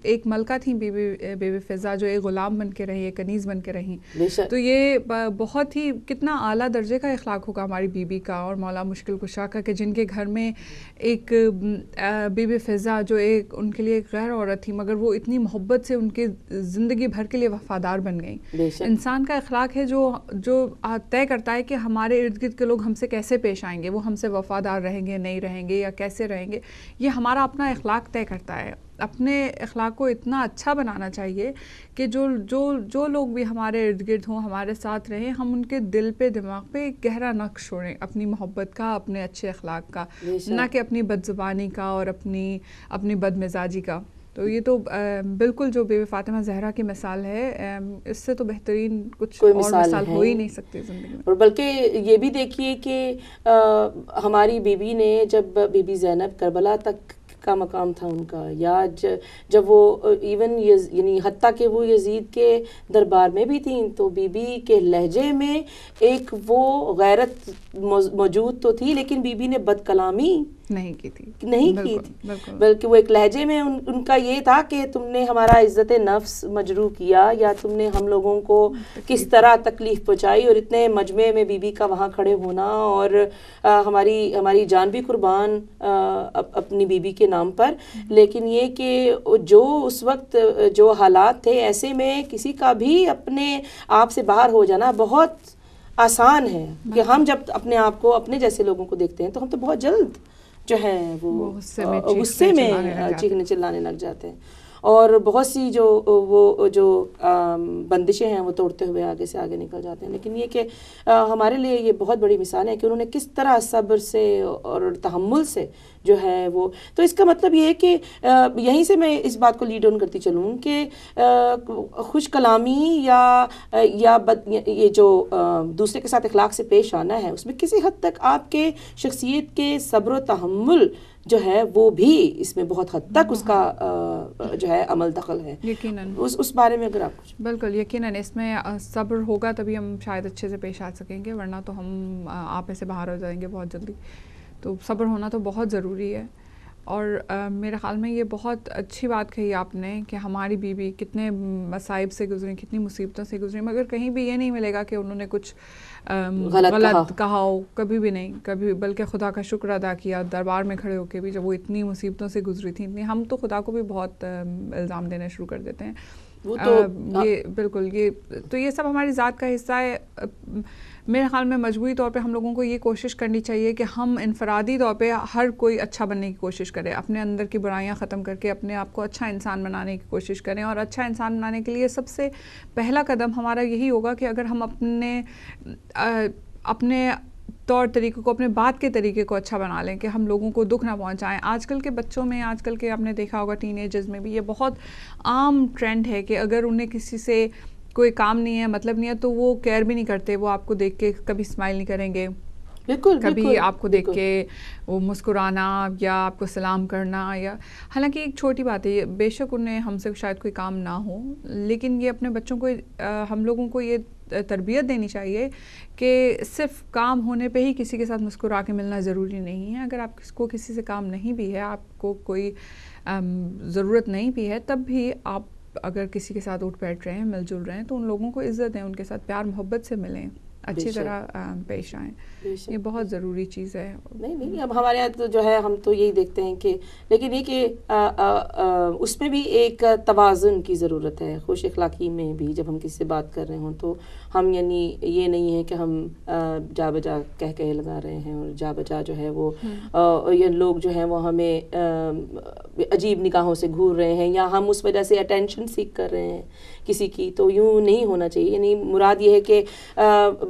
Speaker 2: ایک ملکہ تھیں بی بی فضہ جو ایک غلام بن کے رہی، ایک کنیز بن کے رہیں، تو یہ بہت ہی کتنا اعلیٰ درجے کا اخلاق ہوگا ہماری بی بی کا اور مولا مشکل کشا کا کہ جن کے گھر میں ایک بی بی فضہ جو ایک ان کے لیے ایک غیر عورت تھی مگر وہ اتنی محبت سے ان کی زندگی بھر کے لیے وفادار بن گئیں. انسان کا اخلاق ہے جو طے کرتا ہے کہ ہمارے ارد گرد کے لوگ ہم سے کیسے پیش آئیں گے، وہ ہم سے وفادار رہیں گے نہیں رہیں گے یا کیسے رہیں گے، یہ ہمارا اپنا اخلاق طے کرتا ہے. اپنے اخلاق کو اتنا اچھا بنانا چاہیے کہ جو لوگ بھی ہمارے ارد گرد ہوں، ہمارے ساتھ رہیں، ہم ان کے دل پہ دماغ پہ ایک گہرا نقش چھوڑیں اپنی محبت کا، اپنے اچھے اخلاق کا، نہ کہ اپنی بد زبانی کا اور اپنی بد مزاجی کا. تو یہ تو بالکل جو بی بی فاطمہ زہرا کی مثال ہے، اس سے تو بہترین کچھ اور مثال ہو ہی نہیں سکتی زندگی میں.
Speaker 1: اور بلکہ یہ بھی دیکھیے کہ ہماری بی بی نے جب بی بی زینب کربلا تک کا مقام تھا ان کا، یا جب وہ ایون یعنی حتیٰ کہ وہ یزید کے دربار میں بھی تھیں تو بی بی کے لہجے میں ایک وہ غیرت موجود تو تھی، لیکن بی بی نے بد کلامی نہیں کی تھی، بلکہ وہ ایک لہجے میں ان کا یہ تھا کہ تم نے ہمارا عزت نفس مجروح کیا، یا تم نے ہم لوگوں کو کس طرح تکلیف پہنچائی، اور اتنے مجمع میں بی بی کا وہاں کھڑے ہونا اور ہماری جان بھی قربان اپنی بی بی کے نام پر. لیکن یہ کہ جو اس وقت جو حالات تھے، ایسے میں کسی کا بھی اپنے آپ سے باہر ہو جانا بہت آسان ہے کہ ہم جب اپنے آپ کو اپنے جیسے لوگوں کو دیکھتے ہیں تو ہم تو بہت جلد جو ہے وہ غصے میں چیخنے چلانے لگ جاتے ہیں، اور بہت سی جو بندشیں ہیں وہ توڑتے ہوئے آگے سے آگے نکل جاتے ہیں. لیکن یہ کہ ہمارے لیے یہ بہت بڑی مثال ہے کہ انہوں نے کس طرح صبر سے اور تحمل سے جو ہے وہ، تو اس کا مطلب یہ ہے کہ یہیں سے میں اس بات کو لیڈ آن کرتی چلوں کہ خوش کلامی یا یہ جو دوسرے کے ساتھ اخلاق سے پیش آنا ہے، اس میں کسی حد تک آپ کے شخصیت کے صبر و تحمل جو ہے وہ بھی اس میں بہت حد تک اس کا جو ہے عمل دخل ہے.
Speaker 2: یقیناً
Speaker 1: اس بارے میں اگر آپ کچھ.
Speaker 2: بالکل یقیناً اس میں صبر ہوگا تبھی ہم شاید اچھے سے پیش آ سکیں گے, ورنہ تو ہم آپے سے باہر ہو جائیں گے بہت جلدی. تو صبر ہونا تو بہت ضروری ہے. اور میرے خیال میں یہ بہت اچھی بات کہی آپ نے کہ ہماری بیوی کتنے مصائب سے گزری, کتنی مصیبتوں سے گزری, مگر کہیں بھی یہ نہیں ملے گا کہ انہوں نے کچھ غلط کہا ہو, کبھی بھی نہیں, کبھی, بلکہ خدا کا شکر ادا کیا دربار میں کھڑے ہو کے بھی, جب وہ اتنی مصیبتوں سے گزری تھیں. ہم تو خدا کو بھی بہت الزام دینا شروع کر دیتے ہیں. یہ بالکل یہ سب ہماری ذات کا حصہ ہے. میرے خیال میں مجموعی طور پہ ہم لوگوں کو یہ کوشش کرنی چاہیے کہ ہم انفرادی طور پہ ہر کوئی اچھا بننے کی کوشش کرے, اپنے اندر کی برائیاں ختم کر کے اپنے آپ کو اچھا انسان بنانے کی کوشش کریں. اور اچھا انسان بنانے کے لیے سب سے پہلا قدم ہمارا یہی ہوگا کہ اگر ہم اپنے طور طریقے کو, اپنے بات کے طریقے کو اچھا بنا لیں کہ ہم لوگوں کو دکھ نہ پہنچائیں. آج کل کے بچوں میں, آج کل کے آپ نے دیکھا ہوگا ٹین ایجرز میں بھی یہ بہت عام ٹرینڈ ہے کہ اگر انہیں کسی سے کوئی کام نہیں ہے, مطلب نہیں ہے, تو وہ کیئر بھی نہیں کرتے. وہ آپ کو دیکھ کے کبھی اسمائل نہیں کریں گے, کبھی آپ کو دیکھ کے وہ مسکرانا یا آپ کو سلام کرنا, یا حالانکہ ایک چھوٹی بات ہے, بے شک انہیں ہم سے شاید کوئی کام نہ ہو, لیکن یہ اپنے بچوں کو, ہم لوگوں کو یہ تربیت دینی چاہیے کہ صرف کام ہونے پہ ہی کسی کے ساتھ مسکرا کے ملنا ضروری نہیں ہے. اگر آپ کو کسی سے کام نہیں بھی ہے, آپ کو کوئی ضرورت نہیں بھی ہے, تب بھی آپ اگر کسی کے ساتھ اٹھ بیٹھ رہے ہیں, مل جل رہے ہیں, تو ان لوگوں کو عزت دیں, ان کے ساتھ پیار محبت سے ملیں, اچھی طرح پیش آئیں. یہ بہت ضروری چیز ہے.
Speaker 1: نہیں اب ہمارے یہاں تو جو ہے ہم تو یہی دیکھتے ہیں کہ, لیکن یہ کہ اس میں بھی ایک توازن کی ضرورت ہے. خوش اخلاقی میں بھی جب ہم کسی سے بات کر رہے ہوں تو ہم یعنی یہ نہیں ہے کہ ہم جا بجا کہہ لگا رہے ہیں, اور جا بجا جو ہے وہ یہ لوگ جو ہیں وہ ہمیں عجیب نگاہوں سے گھور رہے ہیں, یا ہم اس وجہ سے اٹینشن سیکھ کر رہے ہیں کسی کی. تو یوں نہیں ہونا چاہیے. یعنی مراد یہ ہے کہ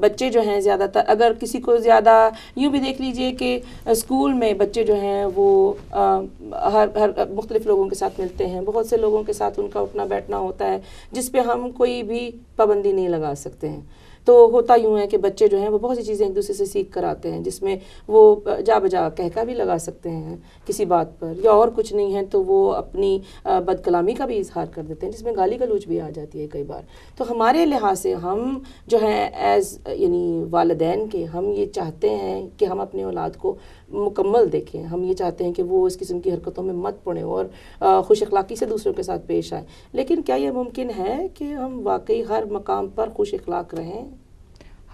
Speaker 1: بچے جو ہیں زیادہ تر, اگر کسی کو زیادہ یوں بھی دیکھ لیجئے کہ اسکول میں بچے جو ہیں وہ ہر مختلف لوگوں کے ساتھ ملتے ہیں, بہت سے لوگوں کے ساتھ ان کا اٹھنا بیٹھنا ہوتا ہے جس پہ ہم کوئی بھی پابندی نہیں لگا سکتے ہیں. تو ہوتا یوں ہے کہ بچے جو ہیں وہ بہت سی چیزیں ایک دوسرے سے سیکھ کر آتے ہیں, جس میں وہ جا بجا کہہ بھی لگا سکتے ہیں کسی بات پر, یا اور کچھ نہیں ہے تو وہ اپنی بد کلامی کا بھی اظہار کر دیتے ہیں, جس میں گالی گلوچ بھی آ جاتی ہے کئی بار. تو ہمارے لحاظ سے ہم جو ہیں ایز یعنی والدین کے, ہم یہ چاہتے ہیں کہ ہم اپنے اولاد کو مکمل دیکھیں. ہم یہ چاہتے ہیں کہ وہ اس قسم کی حرکتوں میں مت پڑیں اور خوش اخلاقی سے دوسروں کے ساتھ پیش آئیں. لیکن کیا یہ ممکن ہے کہ ہم واقعی ہر مقام پر خوش اخلاق رہیں؟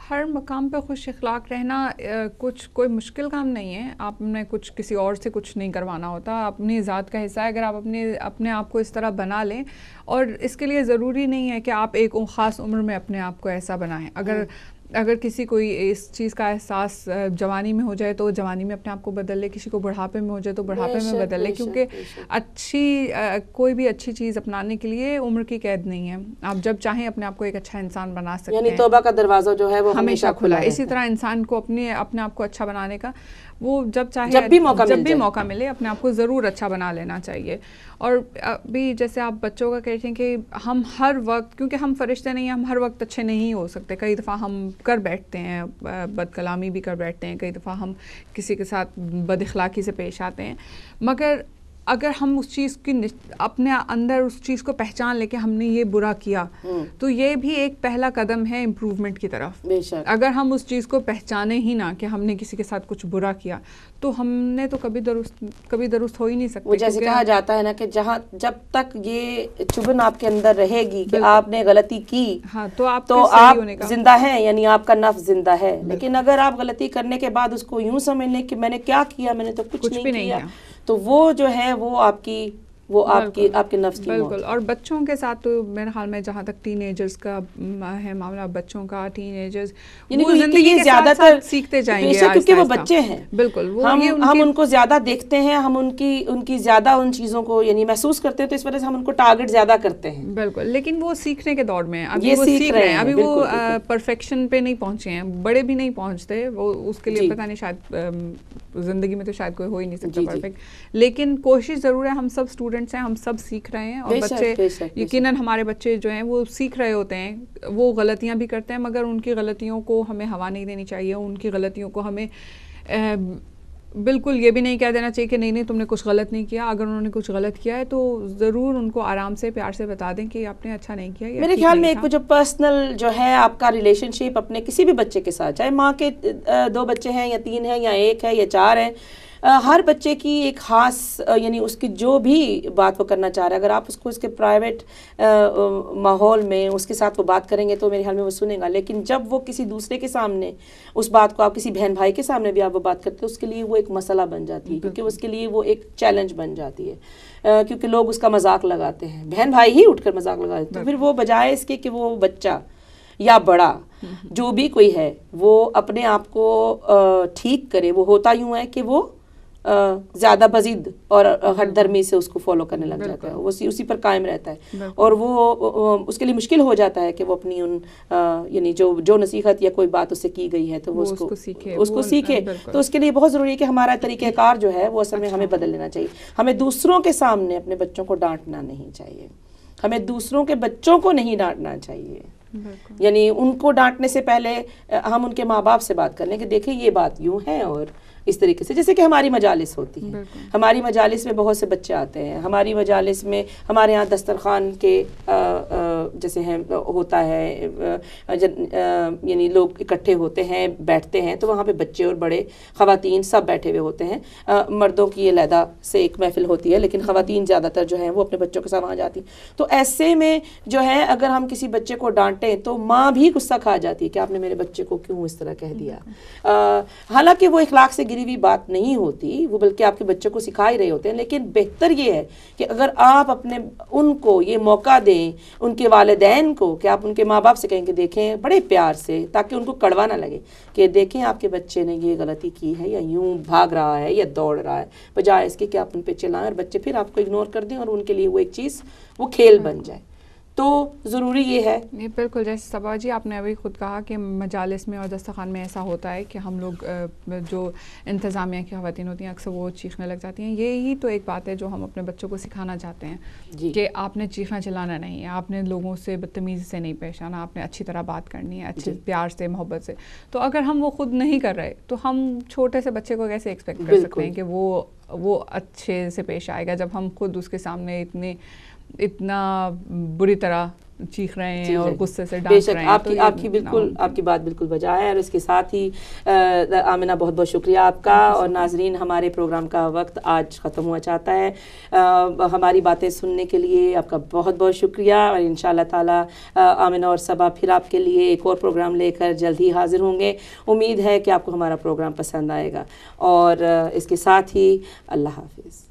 Speaker 2: ہر مقام پہ خوش اخلاق رہنا کوئی مشکل کام نہیں ہے. آپ نے کسی اور سے کچھ نہیں کروانا ہوتا, اپنی ذات کا حصہ ہے. اگر آپ اپنے آپ کو اس طرح بنا لیں, اور اس کے لیے ضروری نہیں ہے کہ آپ ایک خاص عمر میں اپنے آپ کو ایسا بنائیں. اگر کسی کوئی اس چیز کا احساس جوانی میں ہو جائے تو جوانی میں اپنے آپ کو بدل لے, کسی کو بڑھاپے میں ہو جائے تو بڑھاپے میں بدل لے, کیونکہ کوئی بھی اچھی چیز اپنانے کے لیے عمر کی قید نہیں ہے. آپ جب چاہیں اپنے آپ کو ایک اچھا انسان بنا سکتے ہیں.
Speaker 1: یعنی توبہ کا دروازہ جو ہے وہ ہمیشہ کھلا ہے.
Speaker 2: اسی طرح انسان کو اپنے آپ کو اچھا بنانے کا وہ جب چاہے,
Speaker 1: جب بھی موقع
Speaker 2: ملے, اپنے آپ کو ضرور اچھا بنا لینا چاہیے. اور ابھی جیسے آپ بچوں کا کہتے ہیں کہ ہم ہر وقت, کیونکہ ہم فرشتے نہیں ہیں, ہم ہر وقت اچھے نہیں ہو سکتے. کئی دفعہ ہم کر بیٹھتے ہیں, بد کلامی بھی کر بیٹھتے ہیں, کئی دفعہ ہم کسی کے ساتھ بد اخلاقی سے پیش آتے ہیں. مگر اگر ہم اس چیز کی اپنے اندر اس چیز کو پہچان لے کہ ہم نے یہ برا کیا, تو یہ بھی ایک پہلا قدم ہے امپروومنٹ کی طرف. اگر ہم اس چیز کو پہچانے ہی نہ کہ ہم نے کسی کے ساتھ کچھ برا کیا, تو ہم نے تو کبھی درست ہو ہی نہیں سکتے.
Speaker 1: وہ جیسے کہا جاتا ہے نا کہ جب تک یہ چبھن آپ کے اندر رہے گی کہ آپ نے غلطی کی,
Speaker 2: ہاں, تو آپ
Speaker 1: زندہ ہیں, یعنی آپ کا نفس زندہ ہے. لیکن اگر آپ غلطی کرنے کے بعد اس کو یوں سمجھ لیں کہ میں نے کیا کیا, میں نے تو کچھ نہیں کیا, تو وہ جو ہے وہ آپ کے نفس کی موت.
Speaker 2: بالکل. اور بچوں کے ساتھ تو میرے خیال میں جہاں تک ٹین ایجرز کا ہے معاملہ, بچوں کا, ٹین ایجرز
Speaker 1: وہ زندگی زیادہ تر
Speaker 2: سیکھتے جائیں گے
Speaker 1: کیونکہ وہ بچے ہیں.
Speaker 2: بالکل.
Speaker 1: ہم ان کو زیادہ دیکھتے ہیں, ہم ان کی زیادہ ان چیزوں کو یعنی محسوس کرتے ہیں, تو اس وجہ سے ہم ان کو ٹارگٹ زیادہ کرتے ہیں.
Speaker 2: بالکل. لیکن وہ سیکھنے کے دور میں, ابھی وہ سیکھ رہے ہیں, ابھی وہ پرفیکشن پہ نہیں پہنچے ہیں. بڑے بھی نہیں پہنچتے, وہ اس کے لیے پتہ نہیں, شاید زندگی میں تو شاید کوئی ہو ہی نہیں سکتا پرفیکٹ. لیکن کوشش ضرور ہے. ہم سب اسٹوڈنٹس ہیں, ہم سب سیکھ رہے ہیں, اور بچے یقیناً ہمارے بچے جو ہیں وہ سیکھ رہے ہوتے ہیں. وہ غلطیاں بھی کرتے ہیں, مگر ان کی غلطیوں کو ہمیں ہوا نہیں دینی چاہیے. ان کی غلطیوں کو ہمیں بالکل یہ بھی نہیں کہہ دینا چاہیے کہ نہیں تم نے کچھ غلط نہیں کیا. اگر انہوں نے کچھ غلط کیا ہے تو ضرور ان کو آرام سے پیار سے بتا دیں کہ آپ نے اچھا نہیں کیا.
Speaker 1: میرے خیال میں ایک جو پرسنل جو ہے آپ کا ریلیشن شپ اپنے کسی بھی بچے کے ساتھ, چاہے ماں کے 2 بچے ہیں یا 3 ہیں یا 1 ہے یا 4 ہیں, ہر بچے کی ایک خاص یعنی اس کی جو بھی بات وہ کرنا چاہ رہا ہے, اگر آپ اس کو اس کے پرائیویٹ ماحول میں اس کے ساتھ وہ بات کریں گے تو میرے خیال میں وہ سنے گا. لیکن جب وہ کسی دوسرے کے سامنے اس بات کو, آپ کسی بہن بھائی کے سامنے بھی آپ وہ بات کرتے ہیں, اس کے لیے وہ ایک مسئلہ بن جاتی ہے, کیونکہ اس کے لیے وہ ایک چیلنج بن جاتی ہے, کیونکہ لوگ اس کا مذاق لگاتے ہیں, بہن بھائی ہی اٹھ کر مذاق لگاتے ہیں. تو پھر وہ بجائے اس کے کہ وہ بچہ یا بڑا جو بھی کوئی ہے وہ اپنے آپ کو ٹھیک کرے, وہ ہوتا یوں ہے کہ وہ زیادہ بزید اور ہٹ دھرمی سے اس کو فالو کرنے لگ جاتا ہے, وہ اسی پر قائم رہتا ہے, اور وہ اس کے لیے مشکل ہو جاتا ہے کہ وہ اپنی ان یعنی جو نصیحت یا کوئی بات اس سے کی گئی ہے تو وہ اس کو سیکھے. تو اس کے لیے بہت ضروری ہے کہ ہمارا طریقہ کار جو ہے وہ اصل میں ہمیں بدل لینا چاہیے. ہمیں دوسروں کے سامنے اپنے بچوں کو ڈانٹنا نہیں چاہیے, ہمیں دوسروں کے بچوں کو نہیں ڈانٹنا چاہیے. یعنی ان کو ڈانٹنے سے پہلے ہم ان کے ماں باپ سے بات کر لیں کہ دیکھیں یہ بات یوں ہے, اور اس طریقے سے, جیسے کہ ہماری مجالس ہوتی ہیں, ہماری مجالس میں بہت سے بچے آتے ہیں, ہماری مجالس میں ہمارے یہاں دسترخوان کے جیسے ہیں ہوتا ہے, یعنی لوگ اکٹھے ہوتے ہیں, بیٹھتے ہیں, تو وہاں پہ بچے اور بڑے خواتین سب بیٹھے ہوئے ہوتے ہیں. مردوں کی علیحدہ سے ایک محفل ہوتی ہے, لیکن خواتین زیادہ تر جو ہیں وہ اپنے بچوں کے ساتھ وہاں جاتی ہیں. تو ایسے میں جو ہے اگر ہم کسی بچے کو ڈانٹیں تو ماں بھی غصہ کھا جاتی ہے کہ آپ نے میرے بچے کو کیوں اس طرح کہہ دیا. حالانکہ وہ اخلاق سے گری ہوئی بات نہیں ہوتی, وہ بلکہ آپ کے بچوں کو سکھا ہی رہے ہوتے ہیں, لیکن بہتر یہ ہے کہ اگر آپ اپنے ان کو یہ موقع دیں, ان کے والدین کو, کہ آپ ان کے ماں باپ سے کہیں کہ دیکھیں بڑے پیار سے, تاکہ ان کو کڑوا نہ لگے کہ دیکھیں آپ کے بچے نے یہ غلطی کی ہے یا یوں بھاگ رہا ہے یا دوڑ رہا ہے, بجائے اس کے کہ آپ ان پہ چلائیں اور بچے پھر آپ کو اگنور کر دیں اور ان کے لیے وہ ایک چیز وہ کھیل بن جائے. تو ضروری یہ ہے.
Speaker 2: بالکل, جیسے صبا جی آپ نے ابھی خود کہا کہ مجالس میں اور دسترخوان میں ایسا ہوتا ہے کہ ہم لوگ جو انتظامیہ کی خواتین ہوتی ہیں اکثر وہ چیخنے لگ جاتی ہیں. یہی تو ایک بات ہے جو ہم اپنے بچوں کو سکھانا چاہتے ہیں کہ آپ نے چیخنا چلانا نہیں ہے, آپ نے لوگوں سے بدتمیزی سے نہیں پیش آنا, آپ نے اچھی طرح بات کرنی ہے, اچھے پیار سے, محبت سے. تو اگر ہم وہ خود نہیں کر رہے تو ہم چھوٹے سے بچے کو کیسے ایکسپیکٹ کر سکتے ہیں کہ وہ اچھے سے پیش آئے گا, جب ہم خود اس کے سامنے اتنا بری طرح چیخ رہے ہیں اور غصے سے ڈانٹ رہے ہیں.
Speaker 1: آپ کی بات بالکل بجا ہے. اور اس کے ساتھ ہی آمنہ بہت بہت شکریہ آپ کا. اور ناظرین, ہمارے پروگرام کا وقت آج ختم ہوا چاہتا ہے. ہماری باتیں سننے کے لیے آپ کا بہت بہت شکریہ, اور انشاءاللہ تعالی آمنہ اور صبا پھر آپ کے لیے ایک اور پروگرام لے کر جلد ہی حاضر ہوں گے. امید ہے کہ آپ کو ہمارا پروگرام پسند آئے گا. اور اس کے ساتھ ہی اللہ حافظ.